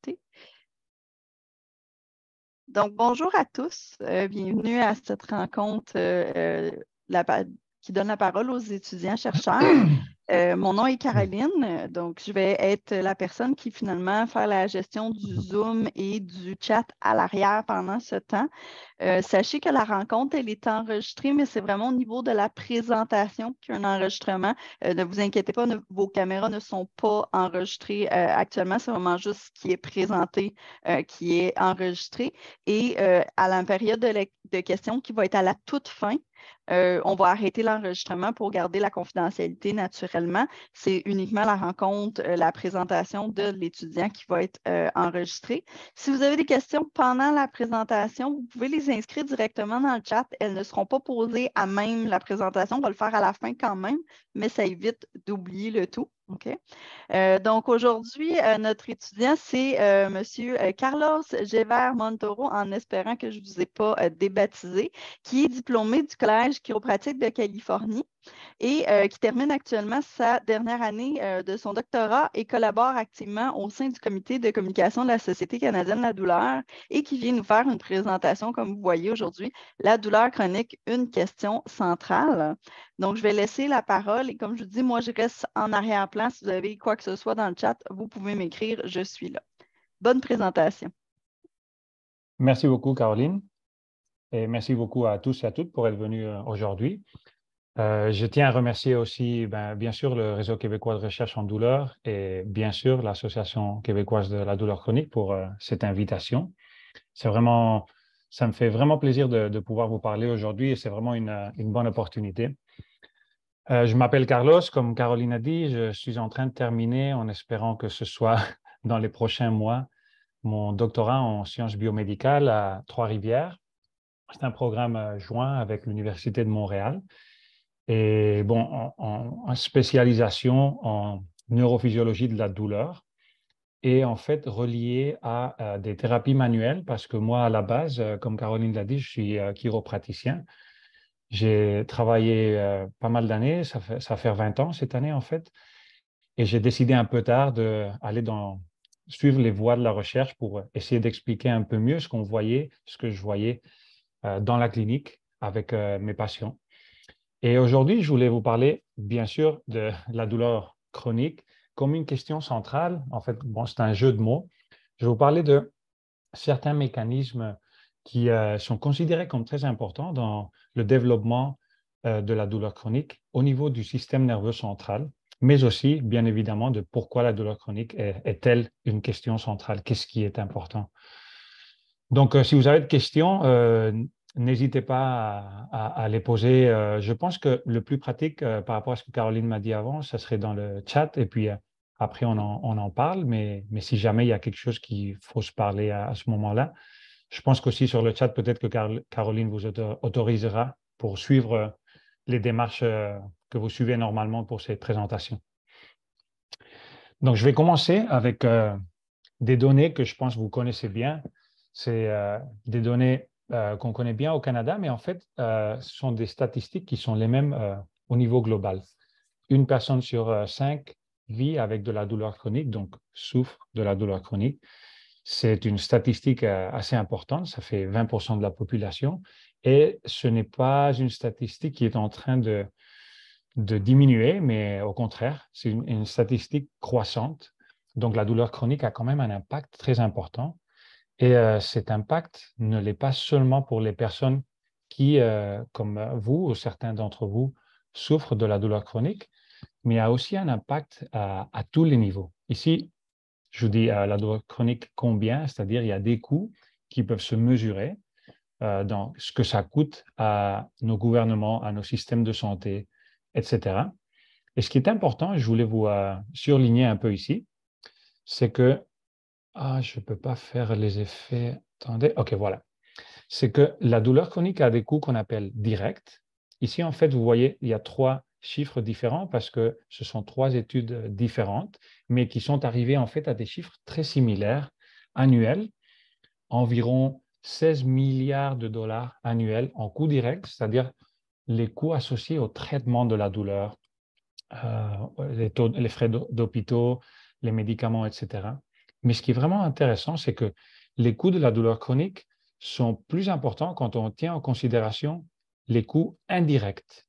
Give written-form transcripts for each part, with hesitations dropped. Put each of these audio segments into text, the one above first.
connecté. Donc, bonjour à tous. Bienvenue à cette rencontre qui donne la parole aux étudiants chercheurs. Mon nom est Caroline, donc je vais être la personne qui finalement fait la gestion du Zoom et du chat à l'arrière pendant ce temps. Sachez que la rencontre, elle est enregistrée, mais c'est vraiment au niveau de la présentation qu'il y a un enregistrement. Ne vous inquiétez pas, vos caméras ne sont pas enregistrées actuellement. C'est vraiment juste ce qui est présenté qui est enregistré. Et à la période de questions qui va être à la toute fin, on va arrêter l'enregistrement pour garder la confidentialité naturellement. C'est uniquement la rencontre, la présentation de l'étudiant qui va être enregistrée. Si vous avez des questions pendant la présentation, vous pouvez les inscrire directement dans le chat. Elles ne seront pas posées à même la présentation. On va le faire à la fin quand même, mais ça évite d'oublier le tout. OK. Donc, aujourd'hui, notre étudiant, c'est M. Carlos Gévert Montoro, en espérant que je ne vous ai pas débaptisé, qui est diplômé du Collège chiropratique de Californie et qui termine actuellement sa dernière année de son doctorat et collabore activement au sein du comité de communication de la Société canadienne de la douleur et qui vient nous faire une présentation, comme vous voyez aujourd'hui, la douleur chronique, une question centrale. Donc, je vais laisser la parole et comme je vous dis, moi, je reste en arrière-plan. Si vous avez quoi que ce soit dans le chat, vous pouvez m'écrire, je suis là. Bonne présentation. Merci beaucoup, Caroline. Et merci beaucoup à tous et à toutes pour être venus aujourd'hui. Je tiens à remercier aussi, bien sûr, le Réseau québécois de recherche en douleur et bien sûr l'Association québécoise de la douleur chronique pour cette invitation. Ça me fait vraiment plaisir de pouvoir vous parler aujourd'hui et c'est vraiment une bonne opportunité. Je m'appelle Carlos, comme Caroline a dit, je suis en train de terminer en espérant que ce soit dans les prochains mois mon doctorat en sciences biomédicales à Trois-Rivières. C'est un programme joint avec l'Université de Montréal. Et bon, en spécialisation en neurophysiologie de la douleur et en fait relié à des thérapies manuelles parce que moi, à la base, comme Caroline l'a dit, je suis chiropraticien. J'ai travaillé pas mal d'années, ça fait 20 ans cette année en fait, et j'ai décidé un peu tard d'aller suivre les voies de la recherche pour essayer d'expliquer un peu mieux ce que je voyais dans la clinique avec mes patients. Et aujourd'hui, je voulais vous parler, bien sûr, de la douleur chronique comme une question centrale. En fait, bon, c'est un jeu de mots. Je vais vous parler de certains mécanismes qui sont considérés comme très importants dans le développement de la douleur chronique au niveau du système nerveux central, mais aussi, bien évidemment, de pourquoi la douleur chronique est-elle une question centrale, qu'est-ce qui est important. Donc, si vous avez des questions, n'hésitez pas à les poser. Je pense que le plus pratique par rapport à ce que Caroline m'a dit avant, ça serait dans le chat et puis après on en parle. Mais si jamais il y a quelque chose qu'il faut se parler à ce moment-là, je pense qu'aussi sur le chat, peut-être que Caroline vous autorisera pour suivre les démarches que vous suivez normalement pour ces présentations. Donc, je vais commencer avec des données que je pense que vous connaissez bien. C'est des données qu'on connaît bien au Canada, mais en fait, ce sont des statistiques qui sont les mêmes au niveau global. Une personne sur 5 vit avec de la douleur chronique, donc souffre de la douleur chronique. C'est une statistique assez importante, ça fait 20% de la population, et ce n'est pas une statistique qui est en train de diminuer, mais au contraire, c'est une statistique croissante. Donc, la douleur chronique a quand même un impact très important. Et cet impact ne l'est pas seulement pour les personnes qui, comme vous ou certains d'entre vous, souffrent de la douleur chronique, mais il y a aussi un impact à tous les niveaux. Ici, je vous dis la douleur chronique combien, c'est-à-dire il y a des coûts qui peuvent se mesurer dans ce que ça coûte à nos gouvernements, à nos systèmes de santé, etc. Et ce qui est important, je voulais vous surligner un peu ici, c'est que je ne peux pas faire les effets. Attendez, OK, voilà. C'est que la douleur chronique a des coûts qu'on appelle directs. Ici, en fait, vous voyez, il y a 3 chiffres différents parce que ce sont 3 études différentes, mais qui sont arrivées en fait à des chiffres très similaires, annuels, environ 16 milliards de dollars annuels en coûts directs, c'est-à-dire les coûts associés au traitement de la douleur, les frais d'hôpitaux, les médicaments, etc. Mais ce qui est vraiment intéressant, c'est que les coûts de la douleur chronique sont plus importants quand on tient en considération les coûts indirects.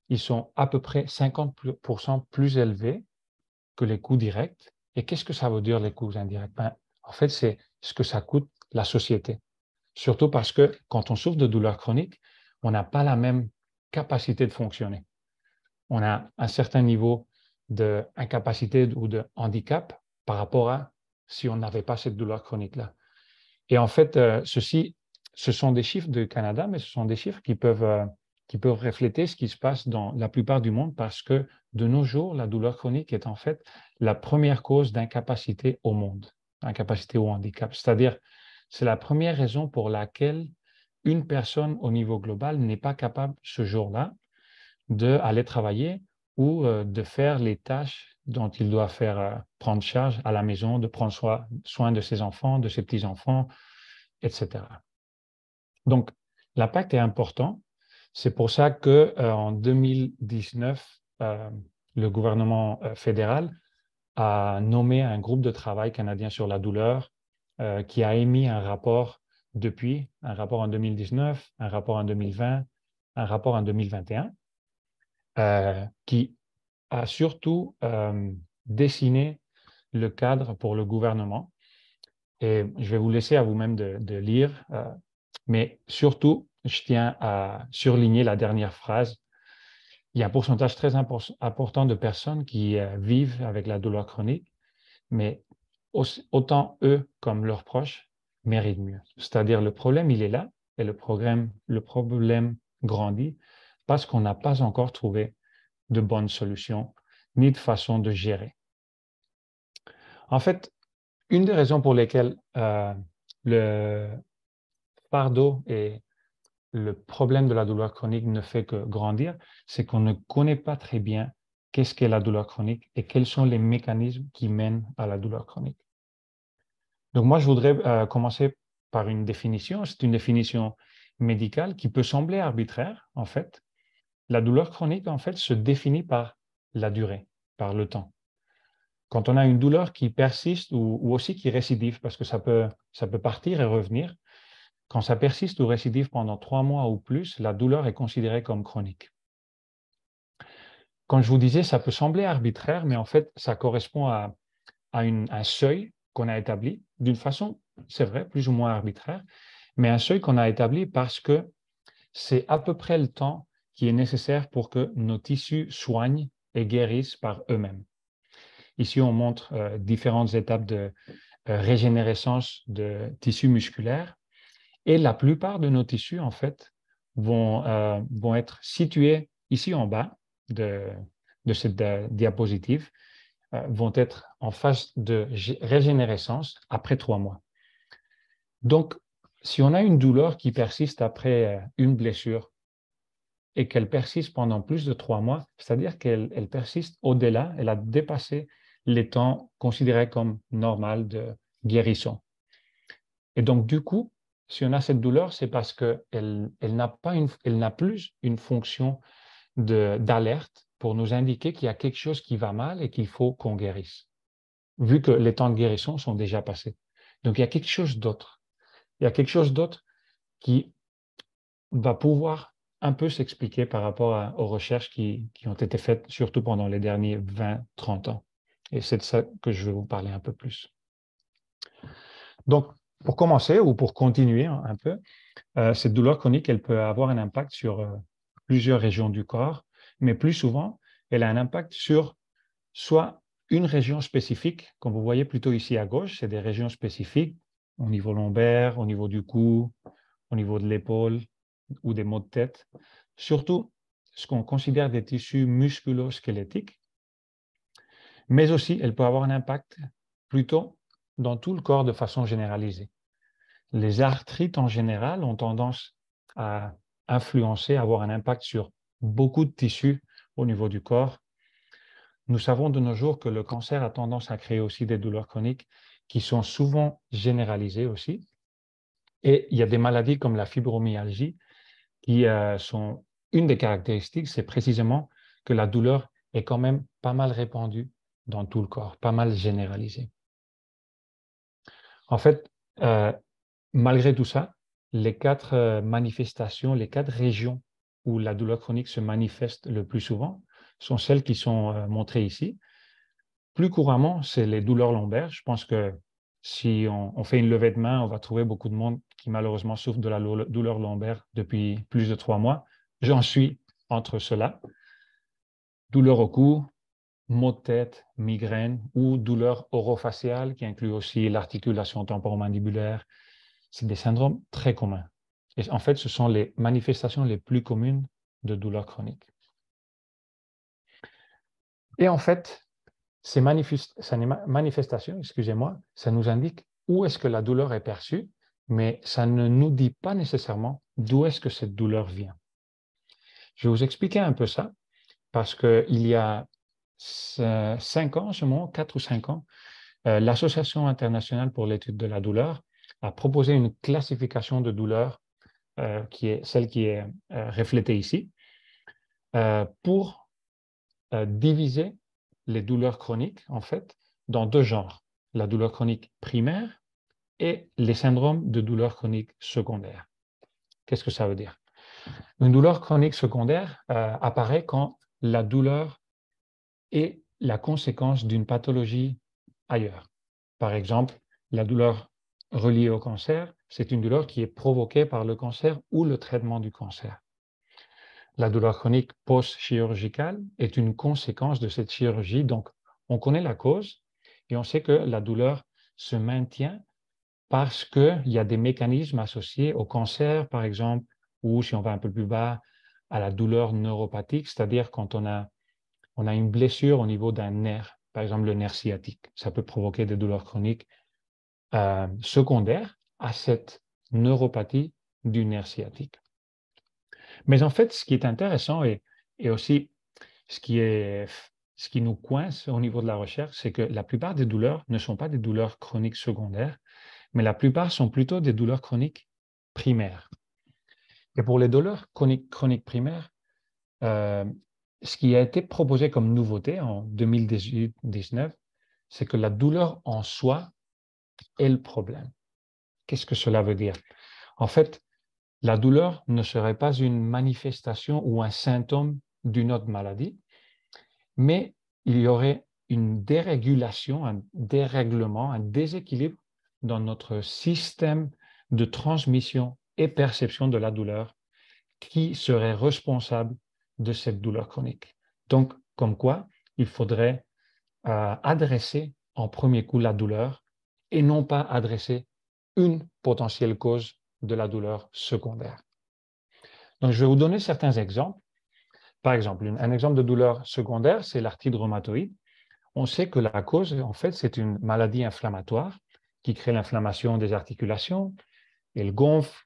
Ils sont à peu près 50% plus élevés que les coûts directs. Et qu'est-ce que ça veut dire, les coûts indirects? En fait, c'est ce que ça coûte la société. Surtout parce que quand on souffre de douleur chronique, on n'a pas la même capacité de fonctionner. On a un certain niveau d'incapacité ou de handicap par rapport à si on n'avait pas cette douleur chronique-là. Et en fait, ce sont des chiffres du Canada, mais ce sont des chiffres qui peuvent refléter ce qui se passe dans la plupart du monde parce que de nos jours, la douleur chronique est en fait la première cause d'incapacité au monde, incapacité ou handicap. C'est-à-dire, c'est la première raison pour laquelle une personne au niveau global n'est pas capable ce jour-là d'aller travailler ou de faire les tâches dont il doit prendre charge à la maison, de prendre soin de ses enfants, de ses petits-enfants, etc. Donc, l'impact est important. C'est pour ça qu'en 2019, le gouvernement fédéral a nommé un groupe de travail canadien sur la douleur qui a émis un rapport depuis, un rapport en 2019, un rapport en 2020, un rapport en 2021, qui a surtout dessiné le cadre pour le gouvernement. Et je vais vous laisser à vous-même de lire, mais surtout, je tiens à surligner la dernière phrase. Il y a un pourcentage très important de personnes qui vivent avec la douleur chronique, mais autant eux comme leurs proches méritent mieux. C'est-à-dire le problème, il est là, et le problème grandit parce qu'on n'a pas encore trouvé de bonnes solutions ni de façon de gérer. En fait, une des raisons pour lesquelles le fardeau et le problème de la douleur chronique ne fait que grandir, c'est qu'on ne connaît pas très bien qu'est-ce qu'est la douleur chronique et quels sont les mécanismes qui mènent à la douleur chronique. Donc moi, je voudrais commencer par une définition. C'est une définition médicale qui peut sembler arbitraire, en fait. La douleur chronique, en fait, se définit par la durée, par le temps. Quand on a une douleur qui persiste ou aussi qui récidive, parce que ça peut partir et revenir, quand ça persiste ou récidive pendant 3 mois ou plus, la douleur est considérée comme chronique. Quand je vous disais, ça peut sembler arbitraire, mais en fait, ça correspond à un seuil qu'on a établi d'une façon, c'est vrai, plus ou moins arbitraire, mais un seuil qu'on a établi parce que c'est à peu près le temps qui est nécessaire pour que nos tissus soignent et guérissent par eux-mêmes. Ici, on montre différentes étapes de régénérescence de tissus musculaires et la plupart de nos tissus, en fait, vont être situés ici en bas de cette diapositive, vont être en phase de régénérescence après 3 mois. Donc, si on a une douleur qui persiste après une blessure et qu'elle persiste pendant plus de 3 mois, c'est-à-dire qu'elle persiste au-delà, elle a dépassé les temps considérés comme normal de guérison. Et donc, du coup, si on a cette douleur, c'est parce qu'elle n'a plus une fonction d'alerte pour nous indiquer qu'il y a quelque chose qui va mal et qu'il faut qu'on guérisse, vu que les temps de guérison sont déjà passés. Donc, il y a quelque chose d'autre. Il y a quelque chose d'autre qui va pouvoir un peu s'expliquer par rapport aux recherches qui ont été faites, surtout pendant les derniers 20-30 ans. Et c'est de ça que je vais vous parler un peu plus. Donc, pour commencer ou pour continuer un peu, cette douleur chronique, elle peut avoir un impact sur plusieurs régions du corps, mais plus souvent, elle a un impact sur soit une région spécifique, comme vous voyez plutôt ici à gauche, c'est des régions spécifiques au niveau lombaire, au niveau du cou, au niveau de l'épaule ou des maux de tête, surtout ce qu'on considère des tissus musculo-squelettiques, mais aussi elle peut avoir un impact plutôt dans tout le corps de façon généralisée. Les arthrites en général ont tendance à influencer, à avoir un impact sur beaucoup de tissus au niveau du corps. Nous savons de nos jours que le cancer a tendance à créer aussi des douleurs chroniques qui sont souvent généralisées aussi. Et il y a des maladies comme la fibromyalgie qui sont une des caractéristiques, c'est précisément que la douleur est quand même pas mal répandue dans tout le corps, pas mal généralisée. En fait, malgré tout ça, les 4 manifestations, les 4 régions où la douleur chronique se manifeste le plus souvent sont celles qui sont montrées ici. Plus couramment, c'est les douleurs lombaires. Je pense que si on fait une levée de main, on va trouver beaucoup de monde qui malheureusement souffre de la douleur lombaire depuis plus de 3 mois. J'en suis entre ceux-là. Douleur au cou, maux de tête, migraine ou douleur orofaciale qui inclut aussi l'articulation temporomandibulaire. C'est des syndromes très communs. Et en fait, ce sont les manifestations les plus communes de douleur chronique. Et en fait, ces manifestations, excusez-moi, ça nous indique où est-ce que la douleur est perçue, mais ça ne nous dit pas nécessairement d'où est-ce que cette douleur vient. Je vais vous expliquer un peu ça, parce qu'il y a 5 ans, seulement 4 ou 5 ans, l'Association internationale pour l'étude de la douleur a proposé une classification de douleur qui est celle qui est reflétée ici, pour diviser les douleurs chroniques, en fait, dans 2 genres, la douleur chronique primaire et les syndromes de douleur chronique secondaire. Qu'est-ce que ça veut dire? Une douleur chronique secondaire apparaît quand la douleur est la conséquence d'une pathologie ailleurs. Par exemple, la douleur reliée au cancer, c'est une douleur qui est provoquée par le cancer ou le traitement du cancer. La douleur chronique post-chirurgicale est une conséquence de cette chirurgie. Donc, on connaît la cause et on sait que la douleur se maintient parce qu'il y a des mécanismes associés au cancer, par exemple, ou si on va un peu plus bas, à la douleur neuropathique, c'est-à-dire quand on a une blessure au niveau d'un nerf, par exemple le nerf sciatique. Ça peut provoquer des douleurs chroniques secondaires à cette neuropathie du nerf sciatique. Mais en fait, ce qui est intéressant et aussi ce qui nous coince au niveau de la recherche, c'est que la plupart des douleurs ne sont pas des douleurs chroniques secondaires, mais la plupart sont plutôt des douleurs chroniques primaires. Et pour les douleurs chroniques primaires, ce qui a été proposé comme nouveauté en 2018-19, c'est que la douleur en soi est le problème. Qu'est-ce que cela veut dire? En fait, la douleur ne serait pas une manifestation ou un symptôme d'une autre maladie, mais il y aurait une dérégulation, un dérèglement, un déséquilibre dans notre système de transmission et perception de la douleur qui serait responsable de cette douleur chronique. Donc, comme quoi, il faudrait adresser en premier coup la douleur et non pas adresser une potentielle cause de la douleur secondaire. Donc, je vais vous donner certains exemples. Par exemple, un exemple de douleur secondaire, c'est l'arthrite rhumatoïde. On sait que la cause, en fait, c'est une maladie inflammatoire qui crée l'inflammation des articulations. Elle gonfle.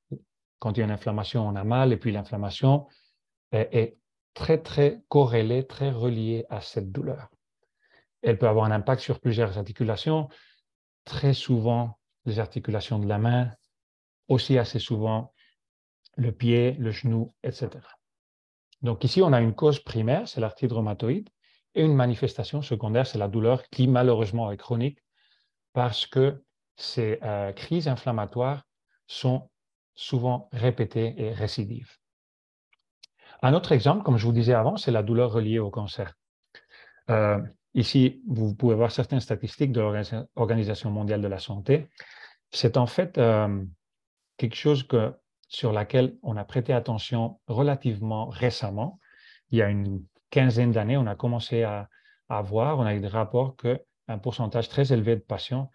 Quand il y a une inflammation, on a mal. Et puis l'inflammation est très, très corrélée, très reliée à cette douleur. Elle peut avoir un impact sur plusieurs articulations. Très souvent, les articulations de la main, aussi assez souvent le pied, le genou, etc. Donc ici, on a une cause primaire, c'est l'arthrite rhumatoïde, et une manifestation secondaire, c'est la douleur qui malheureusement est chronique parce que ces crises inflammatoires sont souvent répétées et récidives. Un autre exemple, comme je vous disais avant, c'est la douleur reliée au cancer. Ici, vous pouvez voir certaines statistiques de l'Organisation mondiale de la santé. C'est en fait quelque chose sur laquelle on a prêté attention relativement récemment. Il y a une quinzaine d'années, on a commencé à voir, on a eu des rapports qu'un pourcentage très élevé de patients,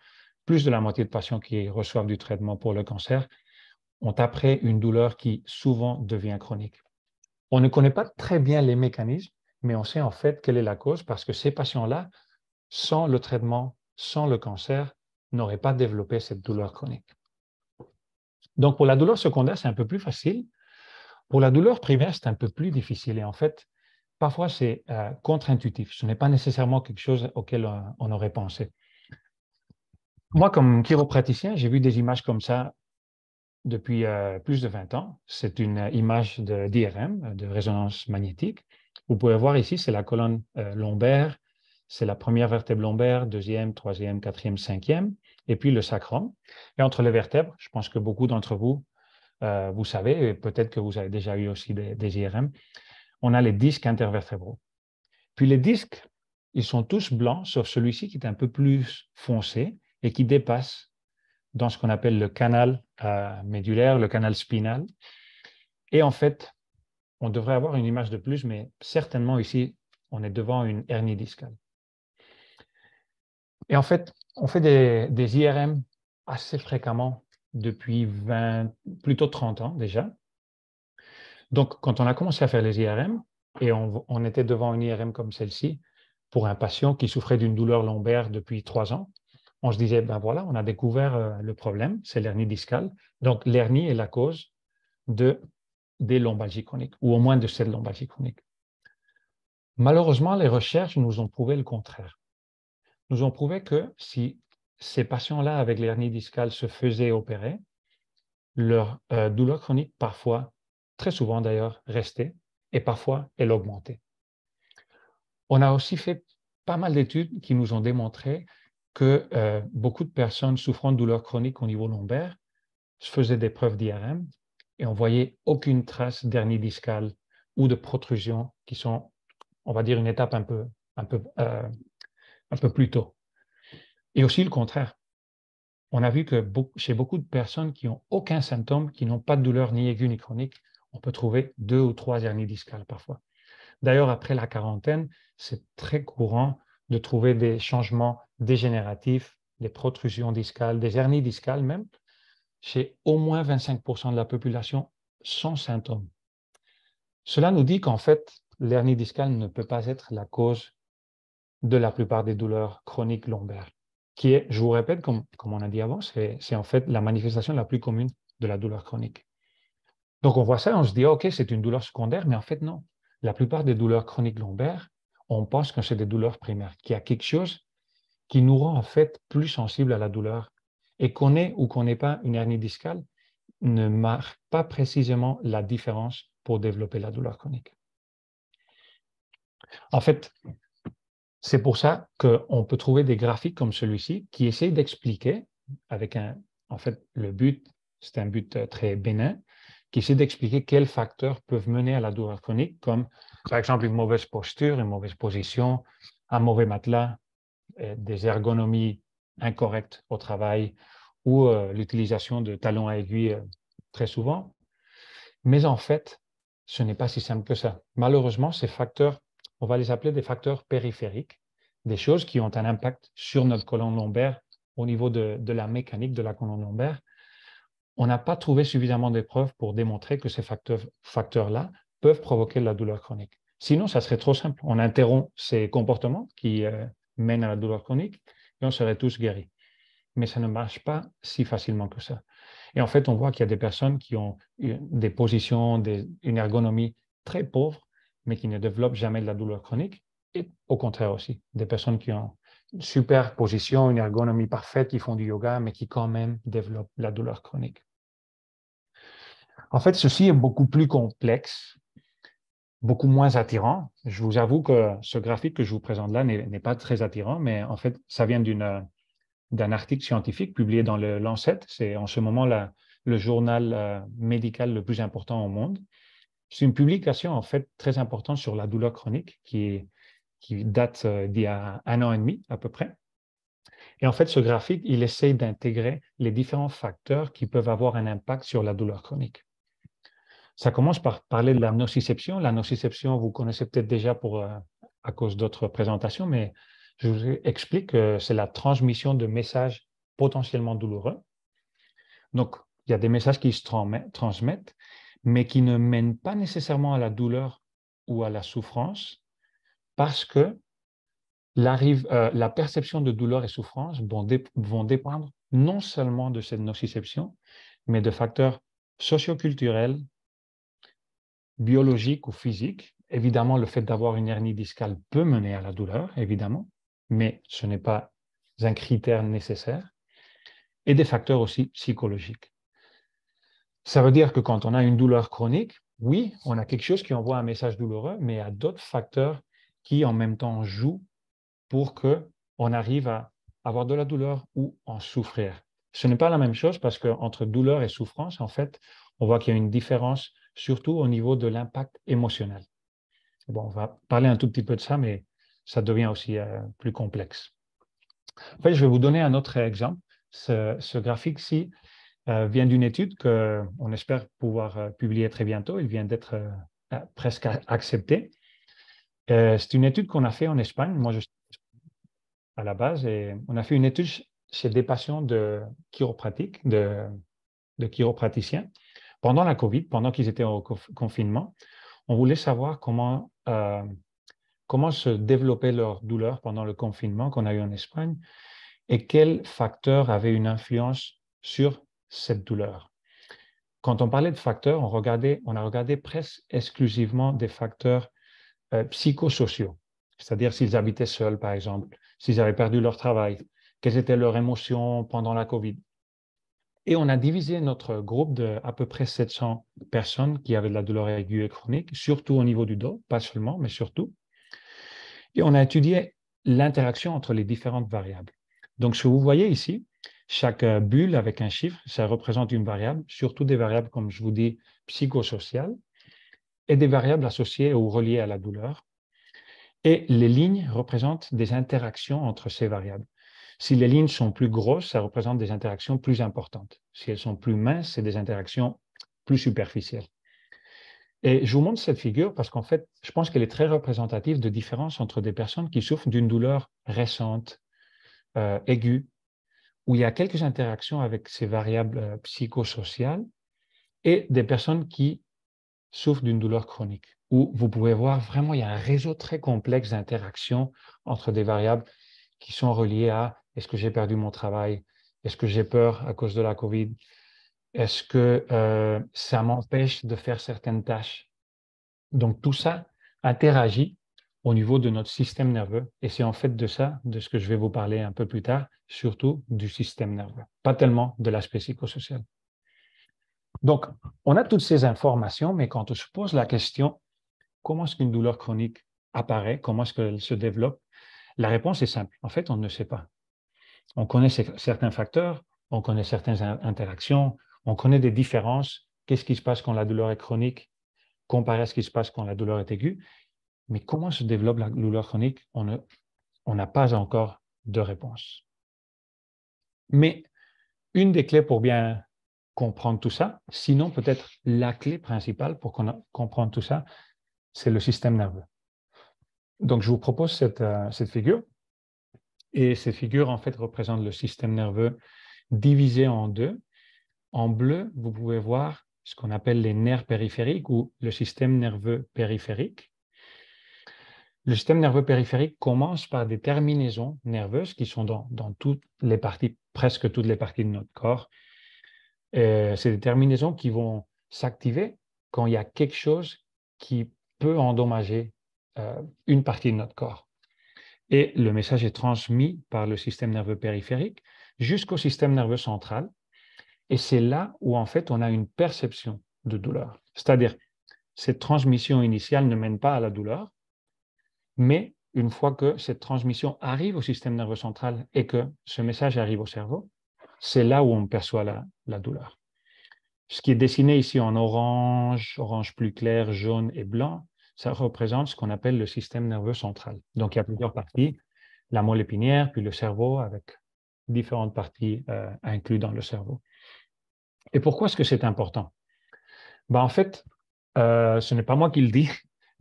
plus de la moitié de patients qui reçoivent du traitement pour le cancer, ont après une douleur qui souvent devient chronique. On ne connaît pas très bien les mécanismes, mais on sait en fait quelle est la cause parce que ces patients-là, sans le traitement, sans le cancer, n'auraient pas développé cette douleur chronique. Donc, pour la douleur secondaire, c'est un peu plus facile. Pour la douleur primaire, c'est un peu plus difficile. Et en fait, parfois, c'est contre-intuitif. Ce n'est pas nécessairement quelque chose auquel on aurait pensé. Moi, comme chiropraticien, j'ai vu des images comme ça depuis plus de 20 ans. C'est une image d'IRM, de résonance magnétique. Vous pouvez voir ici, c'est la colonne lombaire. C'est la première vertèbre lombaire, deuxième, troisième, quatrième, cinquième. et puis le sacrum. Et entre les vertèbres, je pense que beaucoup d'entre vous, vous savez, et peut-être que vous avez déjà eu aussi des IRM, on a les disques intervertébraux. Puis les disques, ils sont tous blancs, sauf celui-ci qui est un peu plus foncé et qui dépasse dans ce qu'on appelle le canal médulaire, le canal spinal. Et en fait, on devrait avoir une image de plus, mais certainement ici, on est devant une hernie discale. Et en fait, on fait des IRM assez fréquemment depuis plutôt 30 ans déjà. Donc, quand on a commencé à faire les IRM, et on était devant une IRM comme celle-ci, pour un patient qui souffrait d'une douleur lombaire depuis 3 ans, on se disait, ben voilà, on a découvert le problème, c'est l'hernie discale. Donc, l'hernie est la cause des lombalgies chroniques, ou au moins de cette lombalgie chronique. Malheureusement, les recherches nous ont prouvé le contraire. Nous ont prouvé que si ces patients-là avec l'hernie discale se faisaient opérer, leur douleur chronique, parfois, très souvent d'ailleurs, restait, et parfois, elle augmentait. On a aussi fait pas mal d'études qui nous ont démontré que beaucoup de personnes souffrant de douleurs chroniques au niveau lombaire se faisaient des preuves d'IRM et on voyait aucune trace d'hernie discale ou de protrusion qui sont, on va dire, une étape un peu plus tôt. Et aussi le contraire. On a vu que chez beaucoup de personnes qui n'ont aucun symptôme, qui n'ont pas de douleur ni aiguë ni chronique, on peut trouver 2 ou 3 hernies discales parfois. D'ailleurs, après la quarantaine, c'est très courant de trouver des changements dégénératifs, des protrusions discales, des hernies discales même, chez au moins 25% de la population sans symptômes. Cela nous dit qu'en fait, l'hernie discale ne peut pas être la cause de la plupart des douleurs chroniques lombaires, qui est, je vous répète, comme on a dit avant, c'est en fait la manifestation la plus commune de la douleur chronique. Donc on voit ça et on se dit, OK, c'est une douleur secondaire, mais en fait non. La plupart des douleurs chroniques lombaires, on pense que c'est des douleurs primaires, qu'il y a quelque chose qui nous rend en fait plus sensibles à la douleur. Et qu'on ait ou qu'on n'ait pas une hernie discale ne marque pas précisément la différence pour développer la douleur chronique. En fait, c'est pour ça qu'on peut trouver des graphiques comme celui-ci qui essayent d'expliquer, en fait, le but, c'est un but très bénin, qui essaie d'expliquer quels facteurs peuvent mener à la douleur chronique, comme par exemple une mauvaise posture, une mauvaise position, un mauvais matelas, des ergonomies incorrectes au travail ou l'utilisation de talons à aiguille très souvent. Mais en fait, ce n'est pas si simple que ça. Malheureusement, ces facteurs, on va les appeler des facteurs périphériques, des choses qui ont un impact sur notre colonne lombaire au niveau de la mécanique de la colonne lombaire. On n'a pas trouvé suffisamment de preuves pour démontrer que ces facteurs-là peuvent provoquer de la douleur chronique. Sinon, ça serait trop simple. On interrompt ces comportements qui mènent à la douleur chronique et on serait tous guéris. Mais ça ne marche pas si facilement que ça. Et en fait, on voit qu'il y a des personnes qui ont des positions, une ergonomie très pauvre, mais qui ne développent jamais de la douleur chronique. Et au contraire aussi, des personnes qui ont une super position, une ergonomie parfaite, qui font du yoga, mais qui quand même développent la douleur chronique. En fait, ceci est beaucoup plus complexe, beaucoup moins attirant. Je vous avoue que ce graphique que je vous présente là n'est pas très attirant, mais en fait, ça vient d'un article scientifique publié dans le Lancet. C'est en ce moment le journal médical le plus important au monde. C'est une publication en fait très importante sur la douleur chronique qui date d'il y a 1 an et demi à peu près. Et en fait, ce graphique, il essaye d'intégrer les différents facteurs qui peuvent avoir un impact sur la douleur chronique. Ça commence par parler de la nociception. La nociception, vous connaissez peut-être déjà à cause d'autres présentations, mais je vous explique que c'est la transmission de messages potentiellement douloureux. Donc, il y a des messages qui se transmettent, mais qui ne mènent pas nécessairement à la douleur ou à la souffrance, parce que la perception de douleur et souffrance vont dépendre non seulement de cette nociception, mais de facteurs socioculturels, biologiques ou physiques. Évidemment, le fait d'avoir une hernie discale peut mener à la douleur, évidemment, mais ce n'est pas un critère nécessaire. Et des facteurs aussi psychologiques. Ça veut dire que quand on a une douleur chronique, oui, on a quelque chose qui envoie un message douloureux, mais il y a d'autres facteurs qui en même temps jouent pour qu'on arrive à avoir de la douleur ou en souffrir. Ce n'est pas la même chose parce qu'entre douleur et souffrance, en fait, on voit qu'il y a une différence, surtout au niveau de l'impact émotionnel. Bon, on va parler un tout petit peu de ça, mais ça devient aussi plus complexe. En fait, je vais vous donner un autre exemple. Ce graphique-ci vient d'une étude qu'on espère pouvoir publier très bientôt. Il vient d'être presque accepté. C'est une étude qu'on a fait en Espagne. Moi, je suis à la base et on a fait une étude chez des patients de chiropratique, de chiropraticiens. Pendant la COVID, pendant qu'ils étaient au confinement, on voulait savoir comment se développait leur douleur pendant le confinement qu'on a eu en Espagne et quels facteurs avaient une influence sur cette douleur. Quand on parlait de facteurs, on a regardé presque exclusivement des facteurs psychosociaux, c'est-à-dire s'ils habitaient seuls, par exemple, s'ils avaient perdu leur travail, quelles étaient leurs émotions pendant la COVID. Et on a divisé notre groupe de à peu près 700 personnes qui avaient de la douleur aiguë et chronique, surtout au niveau du dos, pas seulement, mais surtout. Et on a étudié l'interaction entre les différentes variables. Donc, ce que vous voyez ici, chaque bulle avec un chiffre, ça représente une variable, surtout des variables, comme je vous dis, psychosociales, et des variables associées ou reliées à la douleur. Et les lignes représentent des interactions entre ces variables. Si les lignes sont plus grosses, ça représente des interactions plus importantes. Si elles sont plus minces, c'est des interactions plus superficielles. Et je vous montre cette figure parce qu'en fait, je pense qu'elle est très représentative de différences entre des personnes qui souffrent d'une douleur récente, aiguë, où il y a quelques interactions avec ces variables psychosociales, et des personnes qui souffrent d'une douleur chronique, où vous pouvez voir vraiment, il y a un réseau très complexe d'interactions entre des variables qui sont reliées à est-ce que j'ai perdu mon travail, est-ce que j'ai peur à cause de la COVID, est-ce que ça m'empêche de faire certaines tâches. Donc tout ça interagit au niveau de notre système nerveux et c'est en fait de ça, de ce que je vais vous parler un peu plus tard, surtout du système nerveux, pas tellement de l'aspect psychosocial. Donc, on a toutes ces informations, mais quand on se pose la question, comment est-ce qu'une douleur chronique apparaît, comment est-ce qu'elle se développe, la réponse est simple. En fait, on ne sait pas. On connaît certains facteurs, on connaît certaines interactions, on connaît des différences. Qu'est-ce qui se passe quand la douleur est chronique comparé à ce qui se passe quand la douleur est aiguë? Mais comment se développe la douleur chronique? On n'a pas encore de réponse. Mais une des clés pour bien comprendre tout ça, sinon peut-être la clé principale pour comprendre tout ça, c'est le système nerveux. Donc, je vous propose cette figure. Et cette figure, en fait, représente le système nerveux divisé en deux. En bleu, vous pouvez voir ce qu'on appelle les nerfs périphériques ou le système nerveux périphérique. Le système nerveux périphérique commence par des terminaisons nerveuses qui sont dans toutes les parties, presque toutes les parties de notre corps. C'est des terminaisons qui vont s'activer quand il y a quelque chose qui peut endommager une partie de notre corps. Et le message est transmis par le système nerveux périphérique jusqu'au système nerveux central. Et c'est là où, en fait, on a une perception de douleur. C'est-à-dire, cette transmission initiale ne mène pas à la douleur, mais une fois que cette transmission arrive au système nerveux central et que ce message arrive au cerveau, c'est là où on perçoit la douleur. Ce qui est dessiné ici en orange, orange plus clair, jaune et blanc, ça représente ce qu'on appelle le système nerveux central. Donc, il y a plusieurs parties, la moelle épinière, puis le cerveau, avec différentes parties incluses dans le cerveau. Et pourquoi est-ce que c'est important? Ben, en fait, ce n'est pas moi qui le dis,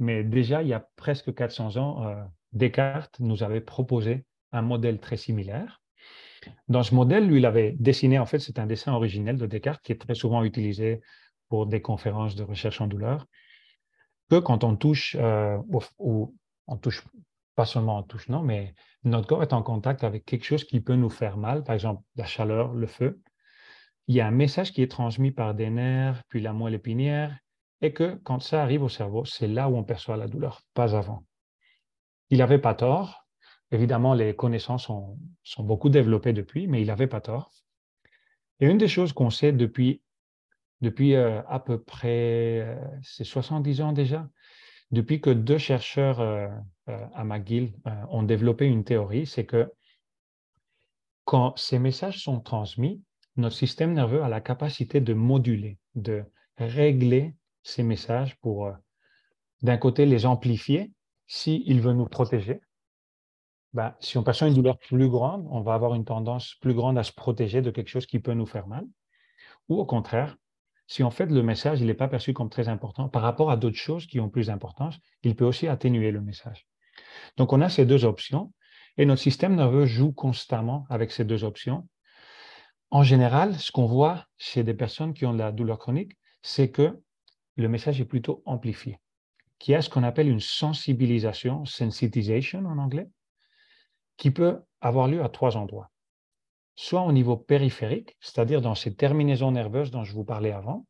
mais déjà, il y a presque 400 ans, Descartes nous avait proposé un modèle très similaire. Dans ce modèle, lui, il avait dessiné, en fait, c'est un dessin originel de Descartes qui est très souvent utilisé pour des conférences de recherche en douleur, que quand on touche, ou on touche, pas seulement on touche, non, mais notre corps est en contact avec quelque chose qui peut nous faire mal, par exemple la chaleur, le feu. Il y a un message qui est transmis par des nerfs, puis la moelle épinière, et que quand ça arrive au cerveau, c'est là où on perçoit la douleur, pas avant. Il n'avait pas tort. Évidemment, les connaissances sont beaucoup développées depuis, mais il n'avait pas tort. Et une des choses qu'on sait depuis à peu près, c'est 70 ans déjà, depuis que deux chercheurs à McGill ont développé une théorie, c'est que quand ces messages sont transmis, notre système nerveux a la capacité de moduler, de régler ces messages pour, d'un côté, les amplifier s'il veut nous protéger. Ben, si on perçoit une douleur plus grande, on va avoir une tendance plus grande à se protéger de quelque chose qui peut nous faire mal. Ou au contraire, si en fait le message n'est pas perçu comme très important par rapport à d'autres choses qui ont plus d'importance, il peut aussi atténuer le message. Donc on a ces deux options et notre système nerveux joue constamment avec ces deux options. En général, ce qu'on voit chez des personnes qui ont de la douleur chronique, c'est que le message est plutôt amplifié, qui a ce qu'on appelle une sensibilisation, sensitization en anglais, qui peut avoir lieu à trois endroits. Soit au niveau périphérique, c'est-à-dire dans ces terminaisons nerveuses dont je vous parlais avant,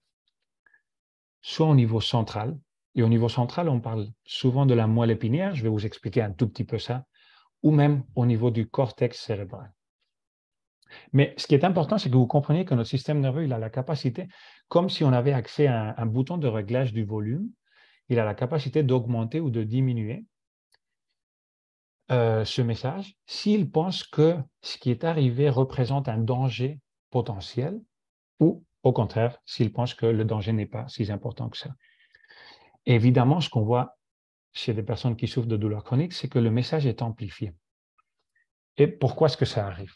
soit au niveau central. Et au niveau central, on parle souvent de la moelle épinière, je vais vous expliquer un tout petit peu ça, ou même au niveau du cortex cérébral. Mais ce qui est important, c'est que vous compreniez que notre système nerveux, il a la capacité, comme si on avait accès à un bouton de réglage du volume, il a la capacité d'augmenter ou de diminuer ce message s'il pense que ce qui est arrivé représente un danger potentiel ou au contraire, s'il pense que le danger n'est pas si important que ça. Et évidemment, ce qu'on voit chez des personnes qui souffrent de douleurs chroniques, c'est que le message est amplifié. Et pourquoi est-ce que ça arrive?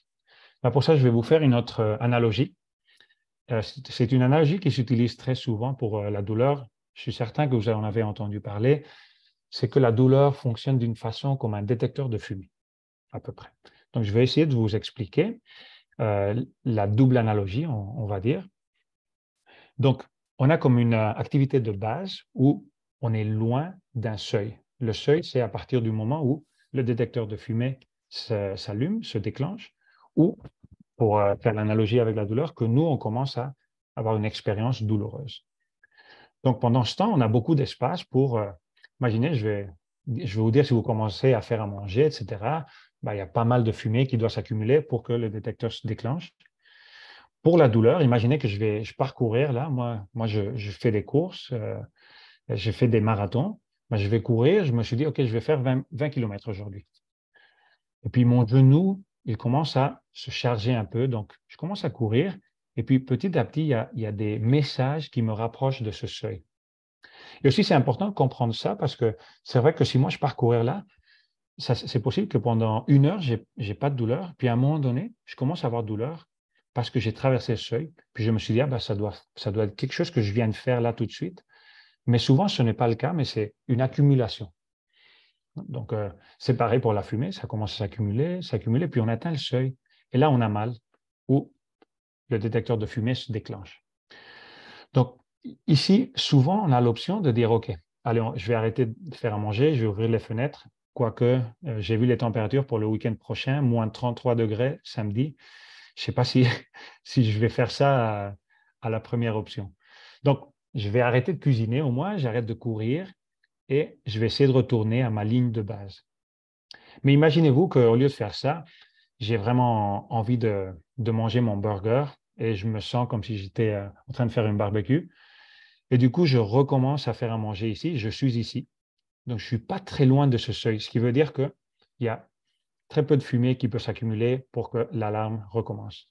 Ben pour ça, je vais vous faire une autre analogie. C'est une analogie qui s'utilise très souvent pour la douleur. Je suis certain que vous en avez entendu parler. C'est que la douleur fonctionne d'une façon comme un détecteur de fumée, à peu près. Donc, je vais essayer de vous expliquer la double analogie, on va dire. Donc, on a comme une activité de base où on est loin d'un seuil. Le seuil, c'est à partir du moment où le détecteur de fumée s'allume, se déclenche, ou, pour faire l'analogie avec la douleur, que nous, on commence à avoir une expérience douloureuse. Donc, pendant ce temps, on a beaucoup d'espace pour, imaginez, je vais vous dire, si vous commencez à faire à manger, etc., ben, il y a pas mal de fumée qui doit s'accumuler pour que le détecteur se déclenche. Pour la douleur, imaginez que je pars courir là. Moi je fais des courses, je fais des marathons. Ben, je vais courir. Je me suis dit, OK, je vais faire 20 km aujourd'hui. Et puis mon genou, il commence à se charger un peu. Donc, je commence à courir. Et puis petit à petit, il y a des messages qui me rapprochent de ce seuil. Et aussi, c'est important de comprendre ça parce que c'est vrai que si moi je pars courir là, c'est possible que pendant 1 heure, je n'ai pas de douleur. Puis à un moment donné, je commence à avoir douleur parce que j'ai traversé le seuil. Puis je me suis dit, ah ben, ça doit être quelque chose que je viens de faire là tout de suite. Mais souvent, ce n'est pas le cas, mais c'est une accumulation. Donc, c'est pareil pour la fumée. Ça commence à s'accumuler, puis on atteint le seuil. Et là, on a mal ou le détecteur de fumée se déclenche. Donc, ici, souvent, on a l'option de dire, OK, allez, je vais arrêter de faire à manger, je vais ouvrir les fenêtres, quoique j'ai vu les températures pour le week-end prochain, moins 33 degrés samedi. Je ne sais pas si, si je vais faire ça à la première option. Donc, je vais arrêter de cuisiner au moins, j'arrête de courir et je vais essayer de retourner à ma ligne de base. Mais imaginez-vous qu'au lieu de faire ça, j'ai vraiment envie de manger mon burger et je me sens comme si j'étais en train de faire une barbecue. Et du coup, je recommence à faire à manger ici. Je suis ici. Donc, je ne suis pas très loin de ce seuil, ce qui veut dire qu'il y a très peu de fumée qui peut s'accumuler pour que l'alarme recommence.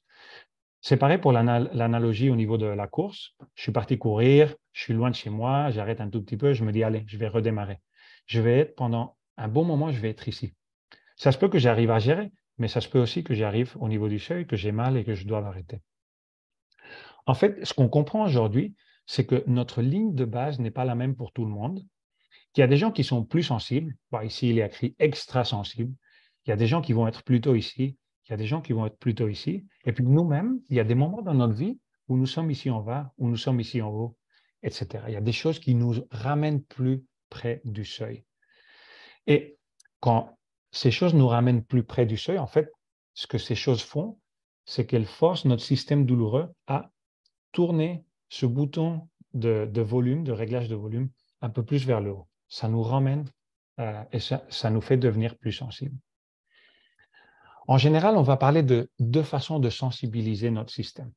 C'est pareil pour l'analogie au niveau de la course. Je suis parti courir, je suis loin de chez moi, j'arrête un tout petit peu, je me dis, allez, je vais redémarrer. Je vais être pendant un bon moment, je vais être ici. Ça se peut que j'arrive à gérer, mais ça se peut aussi que j'arrive au niveau du seuil, que j'ai mal et que je dois l'arrêter. En fait, ce qu'on comprend aujourd'hui, c'est que notre ligne de base n'est pas la même pour tout le monde. Il y a des gens qui sont plus sensibles. Bon, ici, il est écrit extra sensible. Il y a des gens qui vont être plutôt ici. Il y a des gens qui vont être plutôt ici. Et puis nous-mêmes, il y a des moments dans notre vie où nous sommes ici en bas, où nous sommes ici en haut, etc. Il y a des choses qui nous ramènent plus près du seuil. Et quand ces choses nous ramènent plus près du seuil, en fait, ce que ces choses font, c'est qu'elles forcent notre système douloureux à tourner ce bouton de volume, de réglage de volume, un peu plus vers le haut. Ça nous ramène et ça nous fait devenir plus sensibles. En général, on va parler de deux façons de sensibiliser notre système.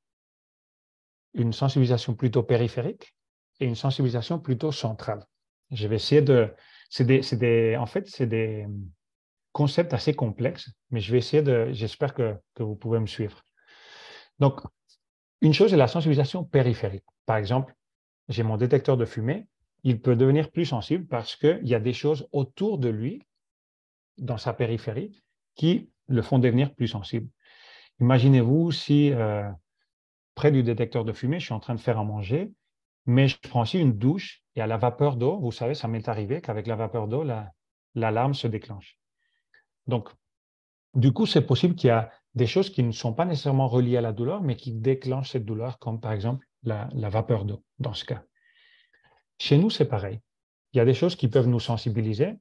Une sensibilisation plutôt périphérique et une sensibilisation plutôt centrale. Je vais essayer de... En fait, c'est des concept assez complexe, mais je vais essayer j'espère que vous pouvez me suivre. Donc, une chose est la sensibilisation périphérique. Par exemple, j'ai mon détecteur de fumée, il peut devenir plus sensible parce qu'il y a des choses autour de lui, dans sa périphérie, qui le font devenir plus sensible. Imaginez-vous si, près du détecteur de fumée, je suis en train de faire à manger, mais je prends aussi une douche et à la vapeur d'eau, vous savez, ça m'est arrivé qu'avec la vapeur d'eau, l'alarme se déclenche. Donc, du coup, c'est possible qu'il y a des choses qui ne sont pas nécessairement reliées à la douleur, mais qui déclenchent cette douleur, comme par exemple la vapeur d'eau, dans ce cas. Chez nous, c'est pareil. Il y a des choses qui peuvent nous sensibiliser.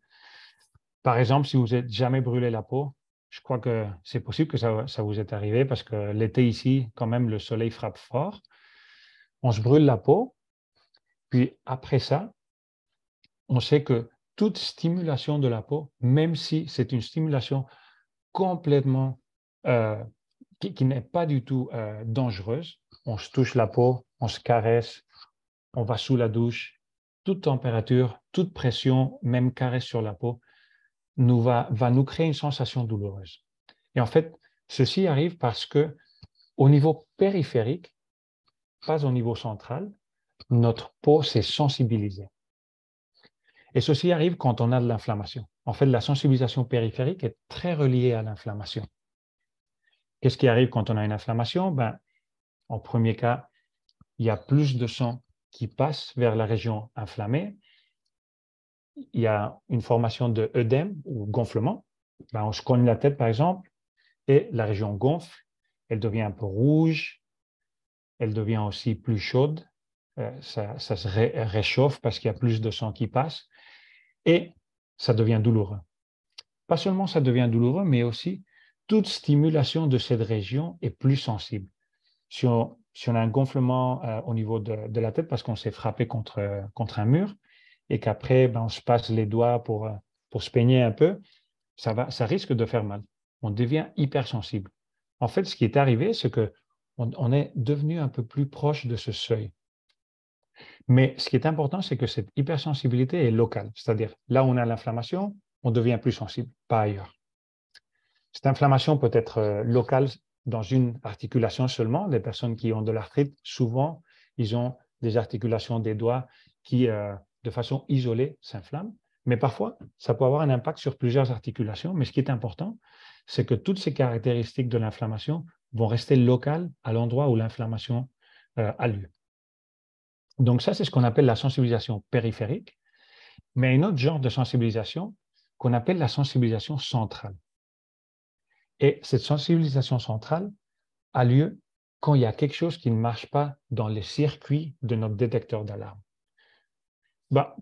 Par exemple, si vous n'êtes jamais brûlé la peau, je crois que c'est possible que ça vous est arrivé parce que l'été ici, quand même, le soleil frappe fort. On se brûle la peau. Puis après ça, on sait que toute stimulation de la peau, même si c'est une stimulation complètement qui n'est pas du tout dangereuse, on se touche la peau, on se caresse, on va sous la douche, toute température, toute pression, même caresse sur la peau, va nous créer une sensation douloureuse. Et en fait, ceci arrive parce que au niveau périphérique, pas au niveau central, notre peau s'est sensibilisée. Et ceci arrive quand on a de l'inflammation. En fait, la sensibilisation périphérique est très reliée à l'inflammation. Qu'est-ce qui arrive quand on a une inflammation? Ben, en premier cas, il y a plus de sang qui passe vers la région inflammée. Il y a une formation d'œdème ou gonflement. Ben, on se cogne la tête, par exemple, et la région gonfle. Elle devient un peu rouge. Elle devient aussi plus chaude. Ça se réchauffe parce qu'il y a plus de sang qui passe. Et ça devient douloureux. Pas seulement ça devient douloureux, mais aussi toute stimulation de cette région est plus sensible. Si on a un gonflement au niveau de la tête parce qu'on s'est frappé contre un mur et qu'après, ben, on se passe les doigts pour se peigner un peu, ça risque de faire mal. On devient hypersensible. En fait, ce qui est arrivé, c'est qu'on est devenu un peu plus proche de ce seuil. Mais ce qui est important, c'est que cette hypersensibilité est locale. C'est-à-dire, là où on a l'inflammation, on devient plus sensible, pas ailleurs. Cette inflammation peut être locale dans une articulation seulement. Les personnes qui ont de l'arthrite, souvent, ils ont des articulations des doigts qui, de façon isolée, s'inflamment. Mais parfois, ça peut avoir un impact sur plusieurs articulations. Mais ce qui est important, c'est que toutes ces caractéristiques de l'inflammation vont rester locales à l'endroit où l'inflammation a lieu. Donc ça, c'est ce qu'on appelle la sensibilisation périphérique. Mais un autre genre de sensibilisation qu'on appelle la sensibilisation centrale. Et cette sensibilisation centrale a lieu quand il y a quelque chose qui ne marche pas dans les circuits de notre détecteur d'alarme.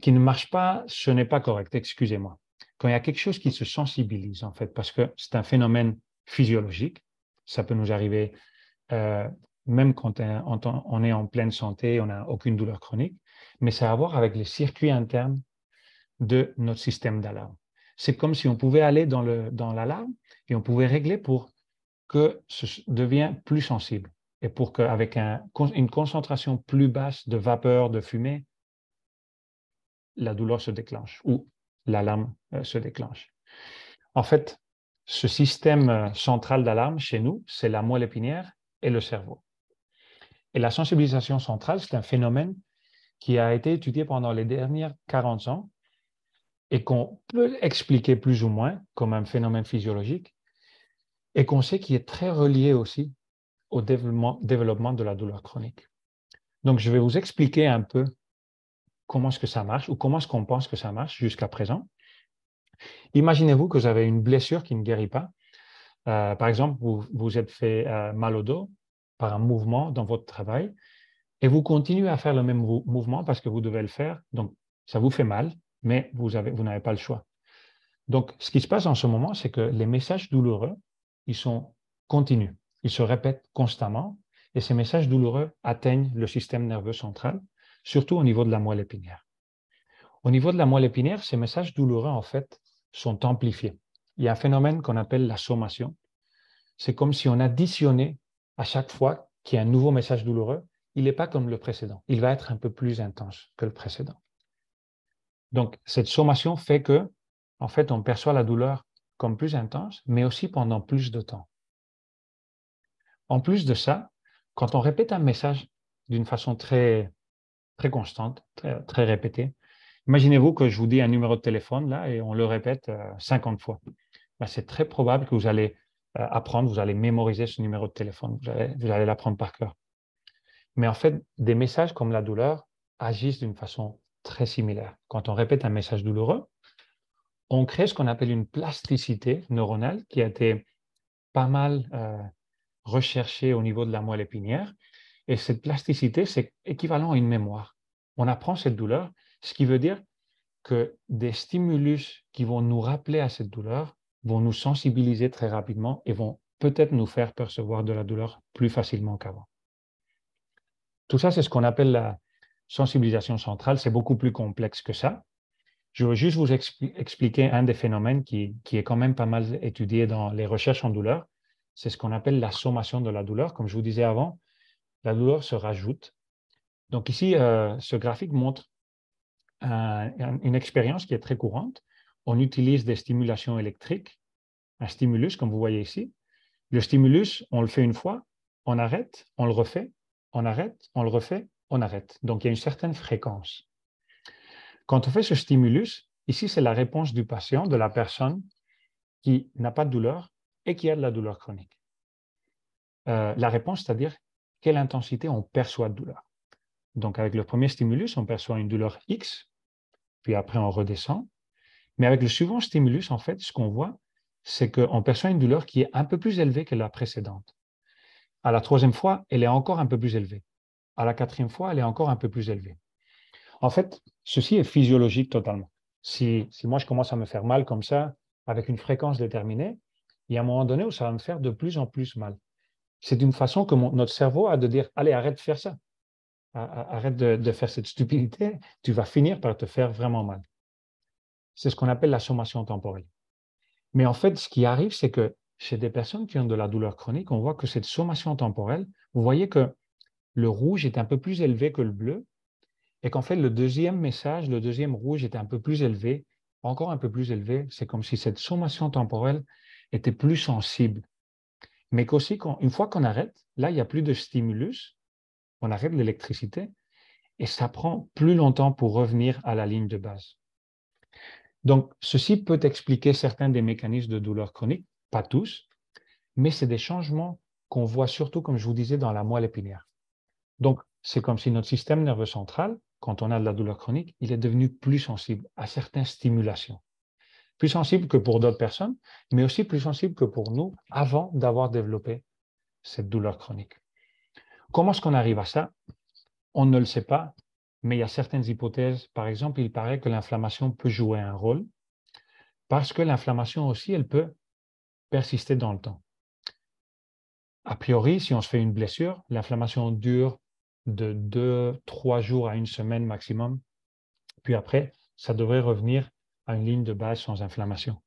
Qui ne marche pas, ce n'est pas correct, excusez-moi. Quand il y a quelque chose qui se sensibilise, en fait, parce que c'est un phénomène physiologique, ça peut nous arriver même quand on est en pleine santé, on n'a aucune douleur chronique, mais ça a à voir avec les circuits internes de notre système d'alarme. C'est comme si on pouvait aller dans l'alarme et on pouvait régler pour que ce devienne plus sensible et pour qu'avec une concentration plus basse de vapeur, de fumée, la douleur se déclenche ou l'alarme se déclenche. En fait, ce système central d'alarme chez nous, c'est la moelle épinière et le cerveau. Et la sensibilisation centrale, c'est un phénomène qui a été étudié pendant les dernières 40 ans et qu'on peut expliquer plus ou moins comme un phénomène physiologique et qu'on sait qu'il est très relié aussi au développement de la douleur chronique. Donc, je vais vous expliquer un peu comment est-ce que ça marche ou comment est-ce qu'on pense que ça marche jusqu'à présent. Imaginez-vous que vous avez une blessure qui ne guérit pas. Par exemple, vous vous êtes fait mal au dos par un mouvement dans votre travail et vous continuez à faire le même mouvement parce que vous devez le faire. Donc, ça vous fait mal, mais vous n'avez pas le choix. Donc, ce qui se passe en ce moment, c'est que les messages douloureux, ils sont continus. Ils se répètent constamment et ces messages douloureux atteignent le système nerveux central, surtout au niveau de la moelle épinière. Au niveau de la moelle épinière, ces messages douloureux, en fait, sont amplifiés. Il y a un phénomène qu'on appelle la sommation. C'est comme si on additionnait à chaque fois qu'il y a un nouveau message douloureux, il n'est pas comme le précédent. Il va être un peu plus intense que le précédent. Donc, cette sommation fait que, en fait, on perçoit la douleur comme plus intense, mais aussi pendant plus de temps. En plus de ça, quand on répète un message d'une façon très, très constante, très, très répétée, imaginez-vous que je vous dis un numéro de téléphone là et on le répète 50 fois. Ben, c'est très probable que vous allez apprendre, vous allez mémoriser ce numéro de téléphone, vous allez l'apprendre par cœur. Mais en fait, des messages comme la douleur agissent d'une façon très similaire. Quand on répète un message douloureux, on crée ce qu'on appelle une plasticité neuronale qui a été pas mal recherchée au niveau de la moelle épinière. Et cette plasticité, c'est équivalent à une mémoire. On apprend cette douleur, ce qui veut dire que des stimulus qui vont nous rappeler à cette douleur vont nous sensibiliser très rapidement et vont peut-être nous faire percevoir de la douleur plus facilement qu'avant. Tout ça, c'est ce qu'on appelle la sensibilisation centrale. C'est beaucoup plus complexe que ça. Je veux juste vous expliquer un des phénomènes qui est quand même pas mal étudié dans les recherches en douleur. C'est ce qu'on appelle la sommation de la douleur. Comme je vous disais avant, la douleur se rajoute. Donc ici, ce graphique montre une expérience qui est très courante. On utilise des stimulations électriques, un stimulus, comme vous voyez ici. Le stimulus, on le fait une fois, on arrête, on le refait, on arrête, on le refait, on arrête. Donc il y a une certaine fréquence. Quand on fait ce stimulus, ici, c'est la réponse du patient, de la personne qui n'a pas de douleur et qui a de la douleur chronique. La réponse, c'est-à-dire quelle intensité on perçoit de douleur. Donc, avec le premier stimulus, on perçoit une douleur X, puis après, on redescend. Mais avec le suivant stimulus, en fait, ce qu'on voit, c'est qu'on perçoit une douleur qui est un peu plus élevée que la précédente. À la troisième fois, elle est encore un peu plus élevée. À la quatrième fois, elle est encore un peu plus élevée. En fait, ceci est physiologique totalement. Si moi, je commence à me faire mal comme ça, avec une fréquence déterminée, il y a un moment donné où ça va me faire de plus en plus mal. C'est une façon que notre cerveau a de dire, allez, arrête de faire ça. Arrête de faire cette stupidité, tu vas finir par te faire vraiment mal. C'est ce qu'on appelle la sommation temporelle. Mais en fait, ce qui arrive, c'est que chez des personnes qui ont de la douleur chronique, on voit que cette sommation temporelle, vous voyez que le rouge est un peu plus élevé que le bleu, et qu'en fait, le deuxième message, le deuxième rouge est un peu plus élevé, encore un peu plus élevé. C'est comme si cette sommation temporelle était plus sensible. Mais qu'aussi, une fois qu'on arrête, là, il n'y a plus de stimulus, on arrête l'électricité, et ça prend plus longtemps pour revenir à la ligne de base. Donc, ceci peut expliquer certains des mécanismes de douleur chronique, pas tous, mais c'est des changements qu'on voit surtout, comme je vous disais, dans la moelle épinière. Donc, c'est comme si notre système nerveux central, quand on a de la douleur chronique, il est devenu plus sensible à certaines stimulations. Plus sensible que pour d'autres personnes, mais aussi plus sensible que pour nous avant d'avoir développé cette douleur chronique. Comment est-ce qu'on arrive à ça? On ne le sait pas, mais il y a certaines hypothèses. Par exemple, il paraît que l'inflammation peut jouer un rôle parce que l'inflammation aussi, elle peut persister dans le temps. A priori, si on se fait une blessure, l'inflammation dure de 2-3 jours à une semaine maximum. Puis après, ça devrait revenir à une ligne de base sans inflammation.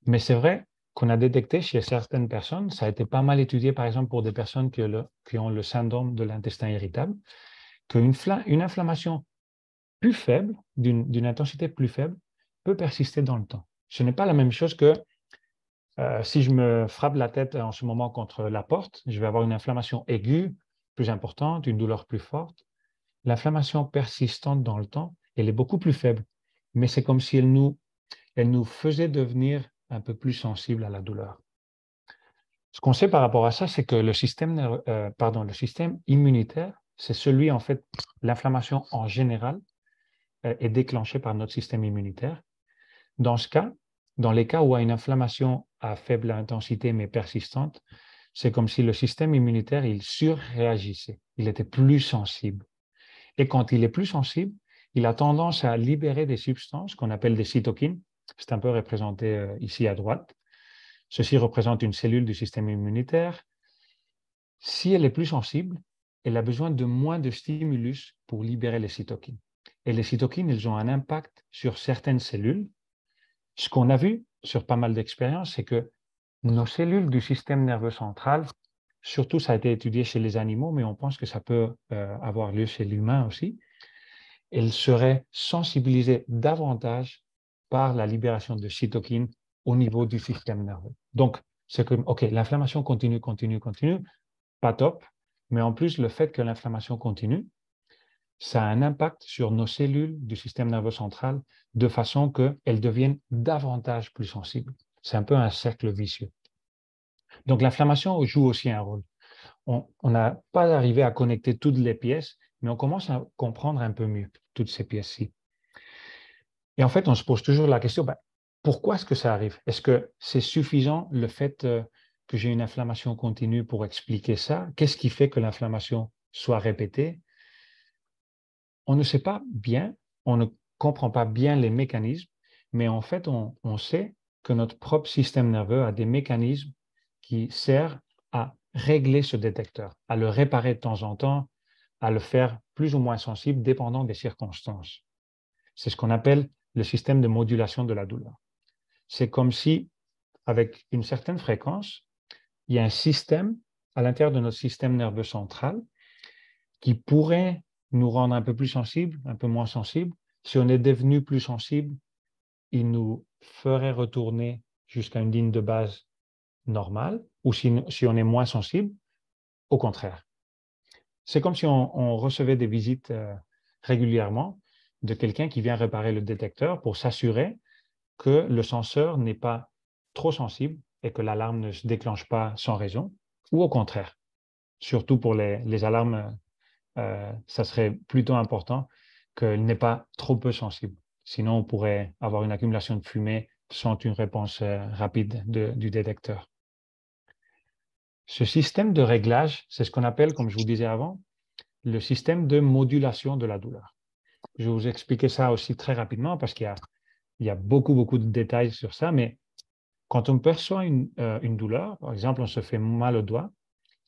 Mais c'est vrai qu'on a détecté chez certaines personnes, ça a été pas mal étudié par exemple pour des personnes qui ont le syndrome de l'intestin irritable, qu'une inflammation plus faible, d'une intensité plus faible, peut persister dans le temps. Ce n'est pas la même chose que si je me frappe la tête en ce moment contre la porte, je vais avoir une inflammation aiguë plus importante, une douleur plus forte. L'inflammation persistante dans le temps, elle est beaucoup plus faible, mais c'est comme si elle nous faisait devenir un peu plus sensibles à la douleur. Ce qu'on sait par rapport à ça, c'est que le système immunitaire, c'est celui, en fait, l'inflammation en général est déclenchée par notre système immunitaire. Dans ce cas, dans les cas où il y a une inflammation à faible intensité mais persistante, c'est comme si le système immunitaire, il surréagissait, il était plus sensible. Et quand il est plus sensible, il a tendance à libérer des substances qu'on appelle des cytokines. C'est un peu représenté ici à droite. Ceci représente une cellule du système immunitaire. Si elle est plus sensible, elle a besoin de moins de stimulus pour libérer les cytokines. Et les cytokines, elles ont un impact sur certaines cellules. Ce qu'on a vu sur pas mal d'expériences, c'est que nos cellules du système nerveux central, surtout ça a été étudié chez les animaux, mais on pense que ça peut avoir lieu chez l'humain aussi, elles seraient sensibilisées davantage par la libération de cytokines au niveau du système nerveux. Donc, c'est que, OK, l'inflammation continue, pas top, mais en plus, le fait que l'inflammation continue, ça a un impact sur nos cellules du système nerveux central de façon qu'elles deviennent davantage plus sensibles. C'est un peu un cercle vicieux. Donc, l'inflammation joue aussi un rôle. On n'a pas arrivé à connecter toutes les pièces, mais on commence à comprendre un peu mieux toutes ces pièces-ci. Et en fait, on se pose toujours la question, pourquoi est-ce que ça arrive? Est-ce que c'est suffisant le fait que j'ai une inflammation continue pour expliquer ça? Qu'est-ce qui fait que l'inflammation soit répétée? On ne sait pas bien, on ne comprend pas bien les mécanismes, mais en fait, on sait que notre propre système nerveux a des mécanismes qui servent à régler ce détecteur, à le réparer de temps en temps, à le faire plus ou moins sensible dépendant des circonstances. C'est ce qu'on appelle le système de modulation de la douleur. C'est comme si, avec une certaine fréquence, il y a un système à l'intérieur de notre système nerveux central qui pourrait nous rendre un peu plus sensibles, un peu moins sensibles. Si on est devenu plus sensible, il nous ferait retourner jusqu'à une ligne de base normale, ou si on est moins sensible, au contraire. C'est comme si on recevait des visites régulièrement de quelqu'un qui vient réparer le détecteur pour s'assurer que le senseur n'est pas trop sensible et que l'alarme ne se déclenche pas sans raison, ou au contraire. Surtout pour les alarmes, ça serait plutôt important qu'elle n'est pas trop peu sensible. Sinon, on pourrait avoir une accumulation de fumée sans une réponse rapide du détecteur. Ce système de réglage, c'est ce qu'on appelle, comme je vous disais avant, le système de modulation de la douleur. Je vais vous expliquer ça aussi très rapidement parce qu'il y a beaucoup de détails sur ça, mais quand on perçoit une douleur, par exemple, on se fait mal au doigt,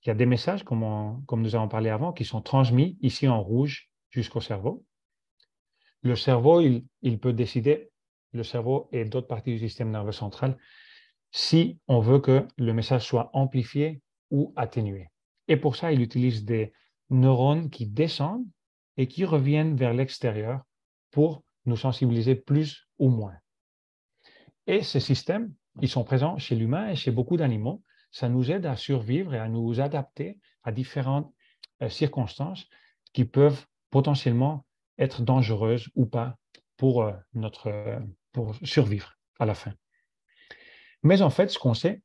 il y a des messages, comme nous avons parlé avant, qui sont transmis ici en rouge jusqu'au cerveau. Le cerveau, il peut décider, le cerveau et d'autres parties du système nerveux central, si on veut que le message soit amplifié ou atténué. Et pour ça, il utilise des neurones qui descendent et qui reviennent vers l'extérieur pour nous sensibiliser plus ou moins. Et ces systèmes, ils sont présents chez l'humain et chez beaucoup d'animaux. Ça nous aide à survivre et à nous adapter à différentes circonstances qui peuvent potentiellement être dangereuses ou pas pour survivre à la fin. Mais en fait, ce qu'on sait,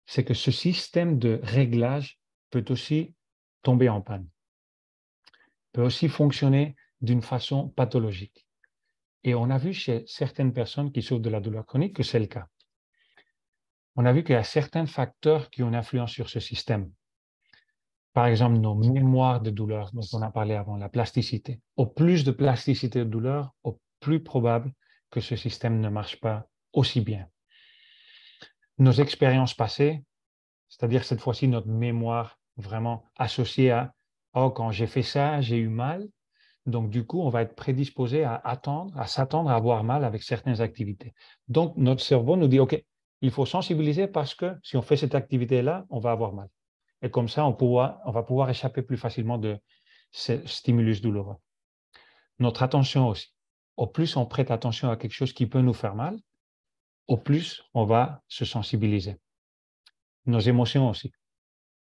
c'est que ce système de réglage peut aussi tomber en panne, peut aussi fonctionner d'une façon pathologique. Et on a vu chez certaines personnes qui souffrent de la douleur chronique que c'est le cas. On a vu qu'il y a certains facteurs qui ont une influence sur ce système. Par exemple, nos mémoires de douleur, dont on a parlé avant, la plasticité. Au plus de plasticité de douleur, au plus probable que ce système ne marche pas aussi bien. Nos expériences passées, c'est-à-dire cette fois-ci notre mémoire vraiment associée à « oh, quand j'ai fait ça, j'ai eu mal », donc du coup, on va être prédisposé à s'attendre à avoir mal avec certaines activités. Donc, notre cerveau nous dit « OK, il faut sensibiliser parce que si on fait cette activité-là, on va avoir mal. » Et comme ça, on va pouvoir échapper plus facilement de ce stimulus douloureux. Notre attention aussi. Au plus on prête attention à quelque chose qui peut nous faire mal, au plus on va se sensibiliser. Nos émotions aussi,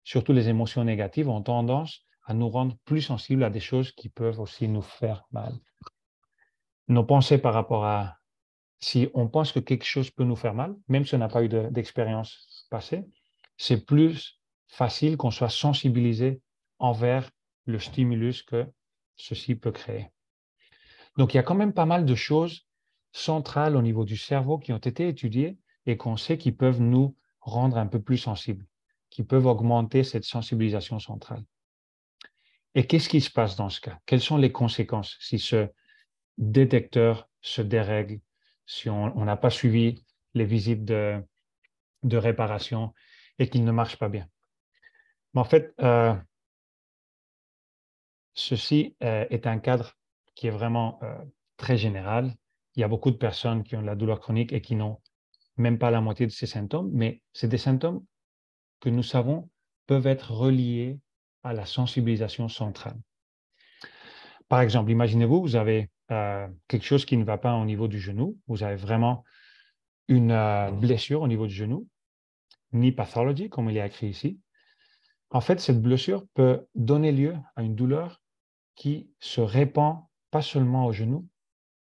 surtout les émotions négatives, ont tendance à nous rendre plus sensibles à des choses qui peuvent aussi nous faire mal. Nos pensées par rapport à si on pense que quelque chose peut nous faire mal, même si on n'a pas eu d'expérience passée, c'est plus facile qu'on soit sensibilisé envers le stimulus que ceci peut créer. Donc, il y a quand même pas mal de choses centrales au niveau du cerveau qui ont été étudiées et qu'on sait qui peuvent nous rendre un peu plus sensibles, qui peuvent augmenter cette sensibilisation centrale. Et qu'est-ce qui se passe dans ce cas? Quelles sont les conséquences si ce détecteur se dérègle, si on n'a pas suivi les visites de réparation et qu'il ne marche pas bien? Mais en fait, ceci est un cadre qui est vraiment très général. Il y a beaucoup de personnes qui ont de la douleur chronique et qui n'ont même pas la moitié de ces symptômes, mais c'est des symptômes que nous savons peuvent être reliés à la sensibilisation centrale. Par exemple, imaginez-vous, vous avez quelque chose qui ne va pas au niveau du genou, vous avez vraiment une blessure au niveau du genou, knee pathology, comme il est écrit ici. En fait, cette blessure peut donner lieu à une douleur qui se répand pas seulement au genou,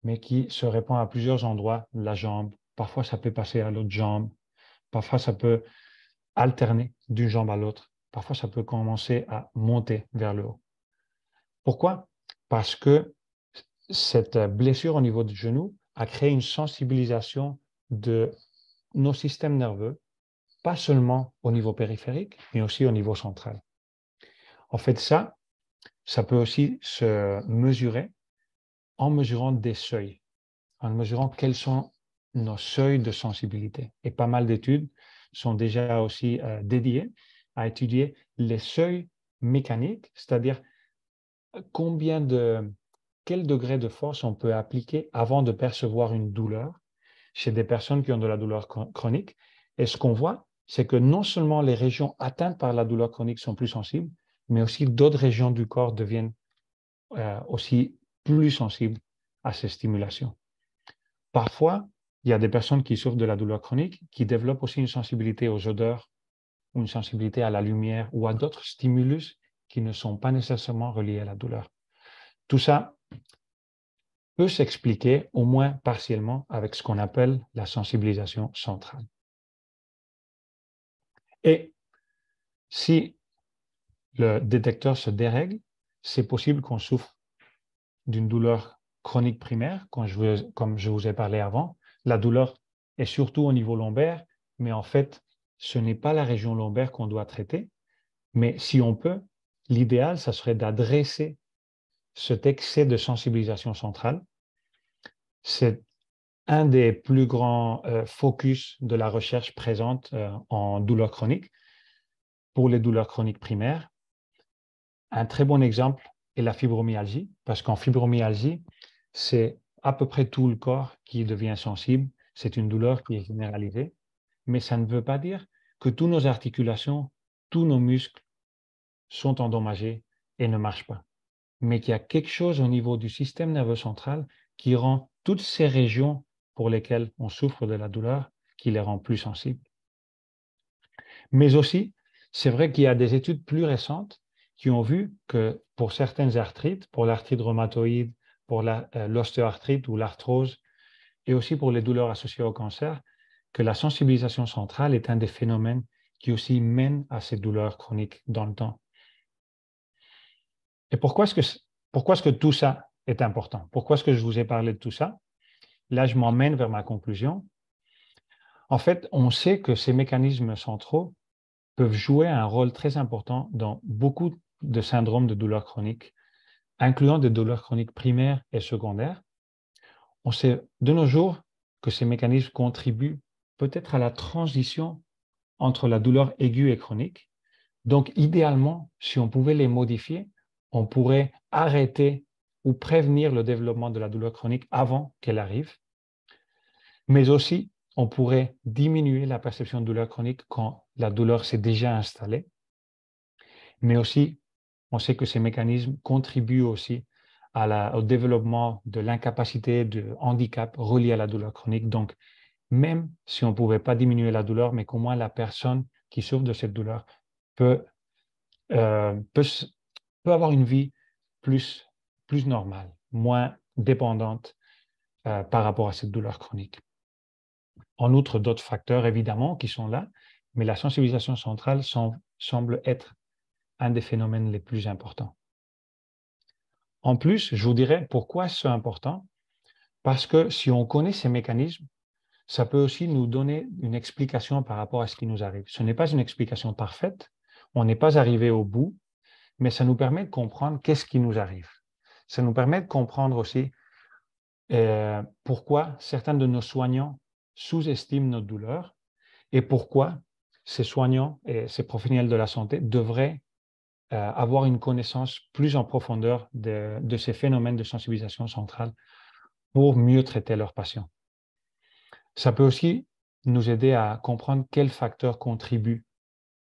mais qui se répand à plusieurs endroits de la jambe. Parfois, ça peut passer à l'autre jambe. Parfois, ça peut alterner d'une jambe à l'autre. Parfois, ça peut commencer à monter vers le haut. Pourquoi? Parce que cette blessure au niveau du genou a créé une sensibilisation de nos systèmes nerveux, pas seulement au niveau périphérique, mais aussi au niveau central. En fait, ça peut aussi se mesurer en mesurant des seuils, en mesurant quels sont nos seuils de sensibilité. Et pas mal d'études sont déjà aussi dédiées à étudier les seuils mécaniques, c'est-à-dire quel degré de force on peut appliquer avant de percevoir une douleur chez des personnes qui ont de la douleur chronique. Et ce qu'on voit, c'est que non seulement les régions atteintes par la douleur chronique sont plus sensibles, mais aussi d'autres régions du corps deviennent aussi plus sensibles à ces stimulations. Parfois, il y a des personnes qui souffrent de la douleur chronique qui développent aussi une sensibilité aux odeurs, ou une sensibilité à la lumière ou à d'autres stimulus qui ne sont pas nécessairement reliés à la douleur. Tout ça peut s'expliquer, au moins partiellement, avec ce qu'on appelle la sensibilisation centrale. Et si le détecteur se dérègle, c'est possible qu'on souffre d'une douleur chronique primaire, comme je vous ai parlé avant. La douleur est surtout au niveau lombaire, mais en fait, ce n'est pas la région lombaire qu'on doit traiter. Mais si on peut, l'idéal, ça serait d'adresser cet excès de sensibilisation centrale. C'est un des plus grands focus de la recherche présente en douleur chronique pour les douleurs chroniques primaires. Un très bon exemple est la fibromyalgie, parce qu'en fibromyalgie, c'est à peu près tout le corps qui devient sensible. C'est une douleur qui est généralisée, mais ça ne veut pas dire que toutes nos articulations, tous nos muscles sont endommagés et ne marchent pas. Mais qu'il y a quelque chose au niveau du système nerveux central qui rend toutes ces régions pour lesquelles on souffre de la douleur, qui les rend plus sensibles. Mais aussi, c'est vrai qu'il y a des études plus récentes qui ont vu que pour certaines arthrites, pour l'arthrite rhumatoïde, pour l'ostéoarthrite ou l'arthrose, et aussi pour les douleurs associées au cancer, que la sensibilisation centrale est un des phénomènes qui aussi mène à ces douleurs chroniques dans le temps. Et pourquoi est-ce que tout ça est important? Pourquoi est-ce que je vous ai parlé de tout ça? Là, je m'emmène vers ma conclusion. En fait, on sait que ces mécanismes centraux peuvent jouer un rôle très important dans beaucoup de syndromes de douleurs chroniques, incluant des douleurs chroniques primaires et secondaires. On sait de nos jours que ces mécanismes contribuent peut-être à la transition entre la douleur aiguë et chronique. Donc, idéalement, si on pouvait les modifier, on pourrait arrêter ou prévenir le développement de la douleur chronique avant qu'elle arrive. Mais aussi, on pourrait diminuer la perception de douleur chronique quand la douleur s'est déjà installée. Mais aussi, on sait que ces mécanismes contribuent aussi au développement de l'incapacité, de handicap relié à la douleur chronique. Donc, même si on ne pouvait pas diminuer la douleur, mais qu'au moins la personne qui souffre de cette douleur peut avoir une vie plus normale, moins dépendante par rapport à cette douleur chronique. En outre, d'autres facteurs, évidemment, qui sont là, mais la sensibilisation centrale semble être un des phénomènes les plus importants. En plus, je vous dirais pourquoi c'est important, parce que si on connaît ces mécanismes, ça peut aussi nous donner une explication par rapport à ce qui nous arrive. Ce n'est pas une explication parfaite, on n'est pas arrivé au bout, mais ça nous permet de comprendre qu'est-ce qui nous arrive. Ça nous permet de comprendre aussi pourquoi certains de nos soignants sous-estiment notre douleur et pourquoi ces soignants et ces professionnels de la santé devraient avoir une connaissance plus en profondeur de ces phénomènes de sensibilisation centrale pour mieux traiter leurs patients. Ça peut aussi nous aider à comprendre quels facteurs contribuent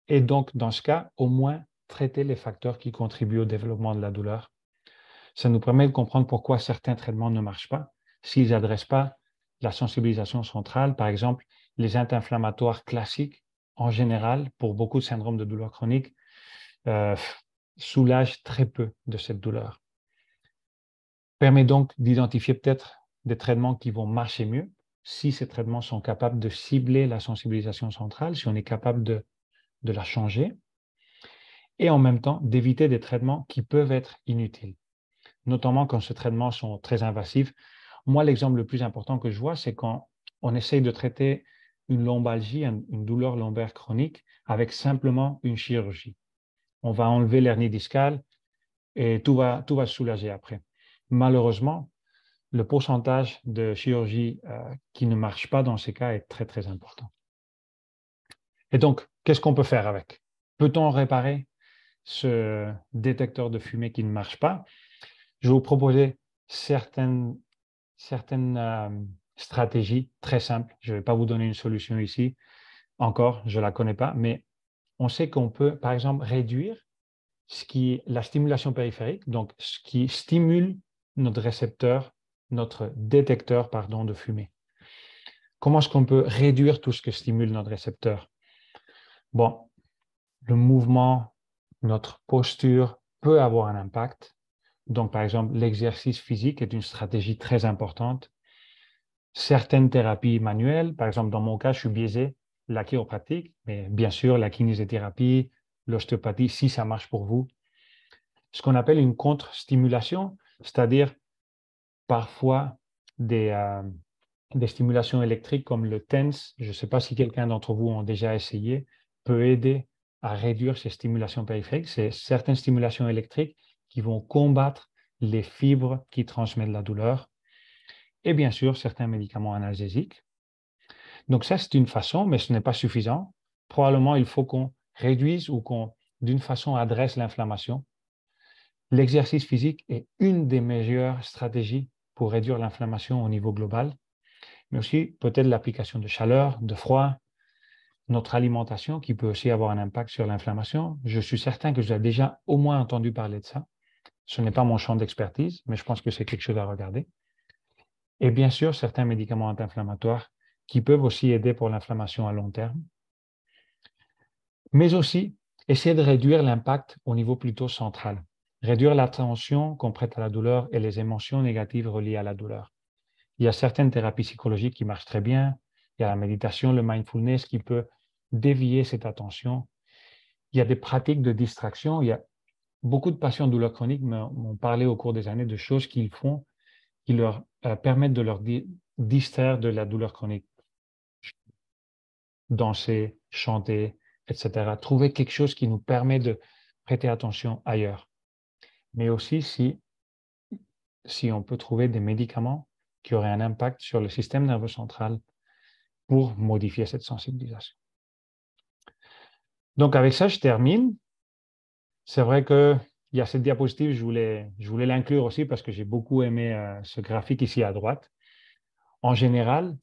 et donc, dans ce cas, au moins traiter les facteurs qui contribuent au développement de la douleur. Ça nous permet de comprendre pourquoi certains traitements ne marchent pas s'ils n'adressent pas la sensibilisation centrale, par exemple, les anti-inflammatoires classiques, en général, pour beaucoup de syndromes de douleur chronique, soulagent très peu de cette douleur. Permet donc d'identifier peut-être des traitements qui vont marcher mieux si ces traitements sont capables de cibler la sensibilisation centrale, si on est capable de la changer, et en même temps d'éviter des traitements qui peuvent être inutiles, notamment quand ces traitements sont très invasifs. Moi, l'exemple le plus important que je vois, c'est quand on essaye de traiter une lombalgie, une douleur lombaire chronique, avec simplement une chirurgie. On va enlever l'hernie discale et tout va se soulager après. Malheureusement, le pourcentage de chirurgie qui ne marche pas dans ces cas est très, très important. Et donc, qu'est-ce qu'on peut faire avec? Peut-on réparer ce détecteur de fumée qui ne marche pas? Je vais vous proposer certaines stratégies très simples. Je ne vais pas vous donner une solution ici. Encore, je ne la connais pas, mais on sait qu'on peut, par exemple, réduire la stimulation périphérique, donc ce qui stimule notre récepteur, notre détecteur, pardon, de fumée. Comment est-ce qu'on peut réduire tout ce que stimule notre récepteur? Bon, le mouvement, notre posture peut avoir un impact. Donc, par exemple, l'exercice physique est une stratégie très importante. Certaines thérapies manuelles, par exemple, dans mon cas, je suis biaisé, la chiropratique, mais bien sûr, la kinésithérapie, l'ostéopathie, si ça marche pour vous. Ce qu'on appelle une contre-stimulation, c'est-à-dire parfois des stimulations électriques comme le TENS, je ne sais pas si quelqu'un d'entre vous a déjà essayé, peut aider à réduire ces stimulations périphériques. C'est certaines stimulations électriques qui vont combattre les fibres qui transmettent la douleur. Et bien sûr, certains médicaments analgésiques. Donc ça, c'est une façon, mais ce n'est pas suffisant. Probablement, il faut qu'on réduise ou qu'on, d'une façon, adresse l'inflammation. L'exercice physique est une des meilleures stratégies pour réduire l'inflammation au niveau global, mais aussi peut-être l'application de chaleur, de froid, notre alimentation qui peut aussi avoir un impact sur l'inflammation. Je suis certain que vous avez déjà au moins entendu parler de ça. Ce n'est pas mon champ d'expertise, mais je pense que c'est quelque chose à regarder. Et bien sûr, certains médicaments anti-inflammatoires qui peuvent aussi aider pour l'inflammation à long terme, mais aussi essayer de réduire l'impact au niveau plutôt central, réduire l'attention qu'on prête à la douleur et les émotions négatives reliées à la douleur. Il y a certaines thérapies psychologiques qui marchent très bien, il y a la méditation, le mindfulness qui peut dévier cette attention. Il y a des pratiques de distraction, il y a beaucoup de patients de douleurs chroniques m'ont parlé au cours des années de choses qu'ils font qui leur permettent de leur distraire de la douleur chronique. Danser, chanter, etc. Trouver quelque chose qui nous permet de prêter attention ailleurs. Mais aussi si on peut trouver des médicaments qui auraient un impact sur le système nerveux central pour modifier cette sensibilisation. Donc avec ça, je termine. C'est vrai qu'il y a cette diapositive, je voulais l'inclure aussi parce que j'ai beaucoup aimé ce graphique ici à droite. En général,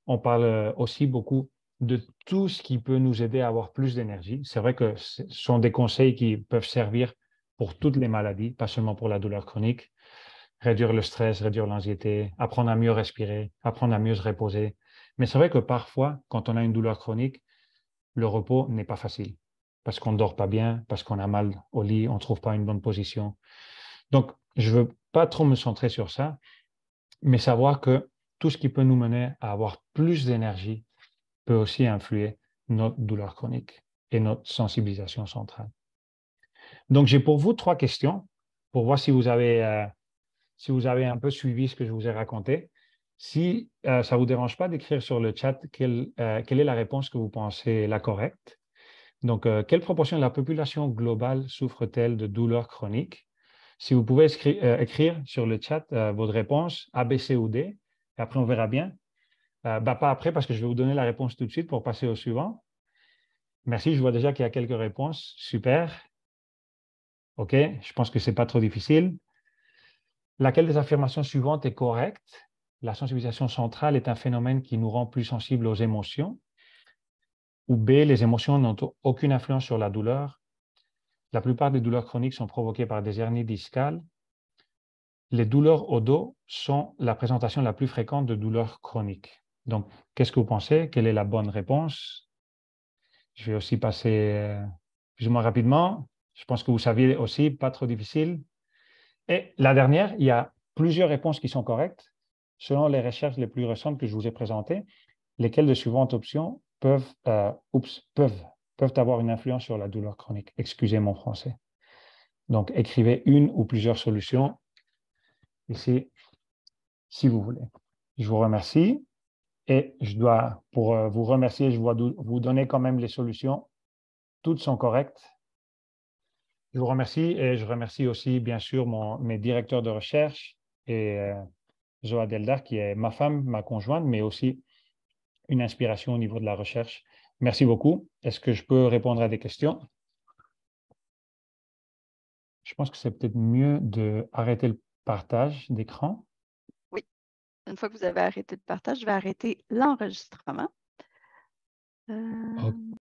on parle aussi beaucoup de tout ce qui peut nous aider à avoir plus d'énergie. C'est vrai que ce sont des conseils qui peuvent servir pour toutes les maladies, pas seulement pour la douleur chronique. Réduire le stress, réduire l'anxiété, apprendre à mieux respirer, apprendre à mieux se reposer. Mais c'est vrai que parfois, quand on a une douleur chronique, le repos n'est pas facile parce qu'on ne dort pas bien, parce qu'on a mal au lit, on ne trouve pas une bonne position. Donc, je ne veux pas trop me centrer sur ça, mais savoir que tout ce qui peut nous mener à avoir plus d'énergie peut aussi influer notre douleur chronique et notre sensibilisation centrale. Donc, j'ai pour vous 3 questions pour voir si vous avez un peu suivi ce que je vous ai raconté. Si ça ne vous dérange pas d'écrire sur le chat quelle est la réponse que vous pensez la correcte. Donc, quelle proportion de la population globale souffre-t-elle de douleurs chroniques? Si vous pouvez écrire sur le chat votre réponse A, B, C ou D, et après on verra bien. Pas après parce que je vais vous donner la réponse tout de suite pour passer au suivant. Merci, je vois déjà qu'il y a quelques réponses. Super. OK, je pense que ce n'est pas trop difficile. Laquelle des affirmations suivantes est correcte? La sensibilisation centrale est un phénomène qui nous rend plus sensibles aux émotions. Ou B, les émotions n'ont aucune influence sur la douleur. La plupart des douleurs chroniques sont provoquées par des hernies discales. les douleurs au dos sont la présentation la plus fréquente de douleurs chroniques. Donc, qu'est-ce que vous pensez? Quelle est la bonne réponse? Je vais aussi passer plus ou moins rapidement. Je pense que vous saviez aussi, pas trop difficile. Et la dernière, il y a plusieurs réponses qui sont correctes selon les recherches les plus récentes que je vous ai présentées, lesquelles de suivantes options peuvent avoir une influence sur la douleur chronique. Excusez mon français. Donc, écrivez une ou plusieurs solutions ici, si vous voulez. Je vous remercie et pour vous remercier, je dois vous donner quand même les solutions. Toutes sont correctes. Je vous remercie et je remercie aussi, bien sûr, mes directeurs de recherche et Zoa Deldar, qui est ma femme, ma conjointe, mais aussi une inspiration au niveau de la recherche. Merci beaucoup. Est-ce que je peux répondre à des questions? Je pense que c'est peut-être mieux d'arrêter le partage d'écran. Oui. Une fois que vous avez arrêté le partage, je vais arrêter l'enregistrement.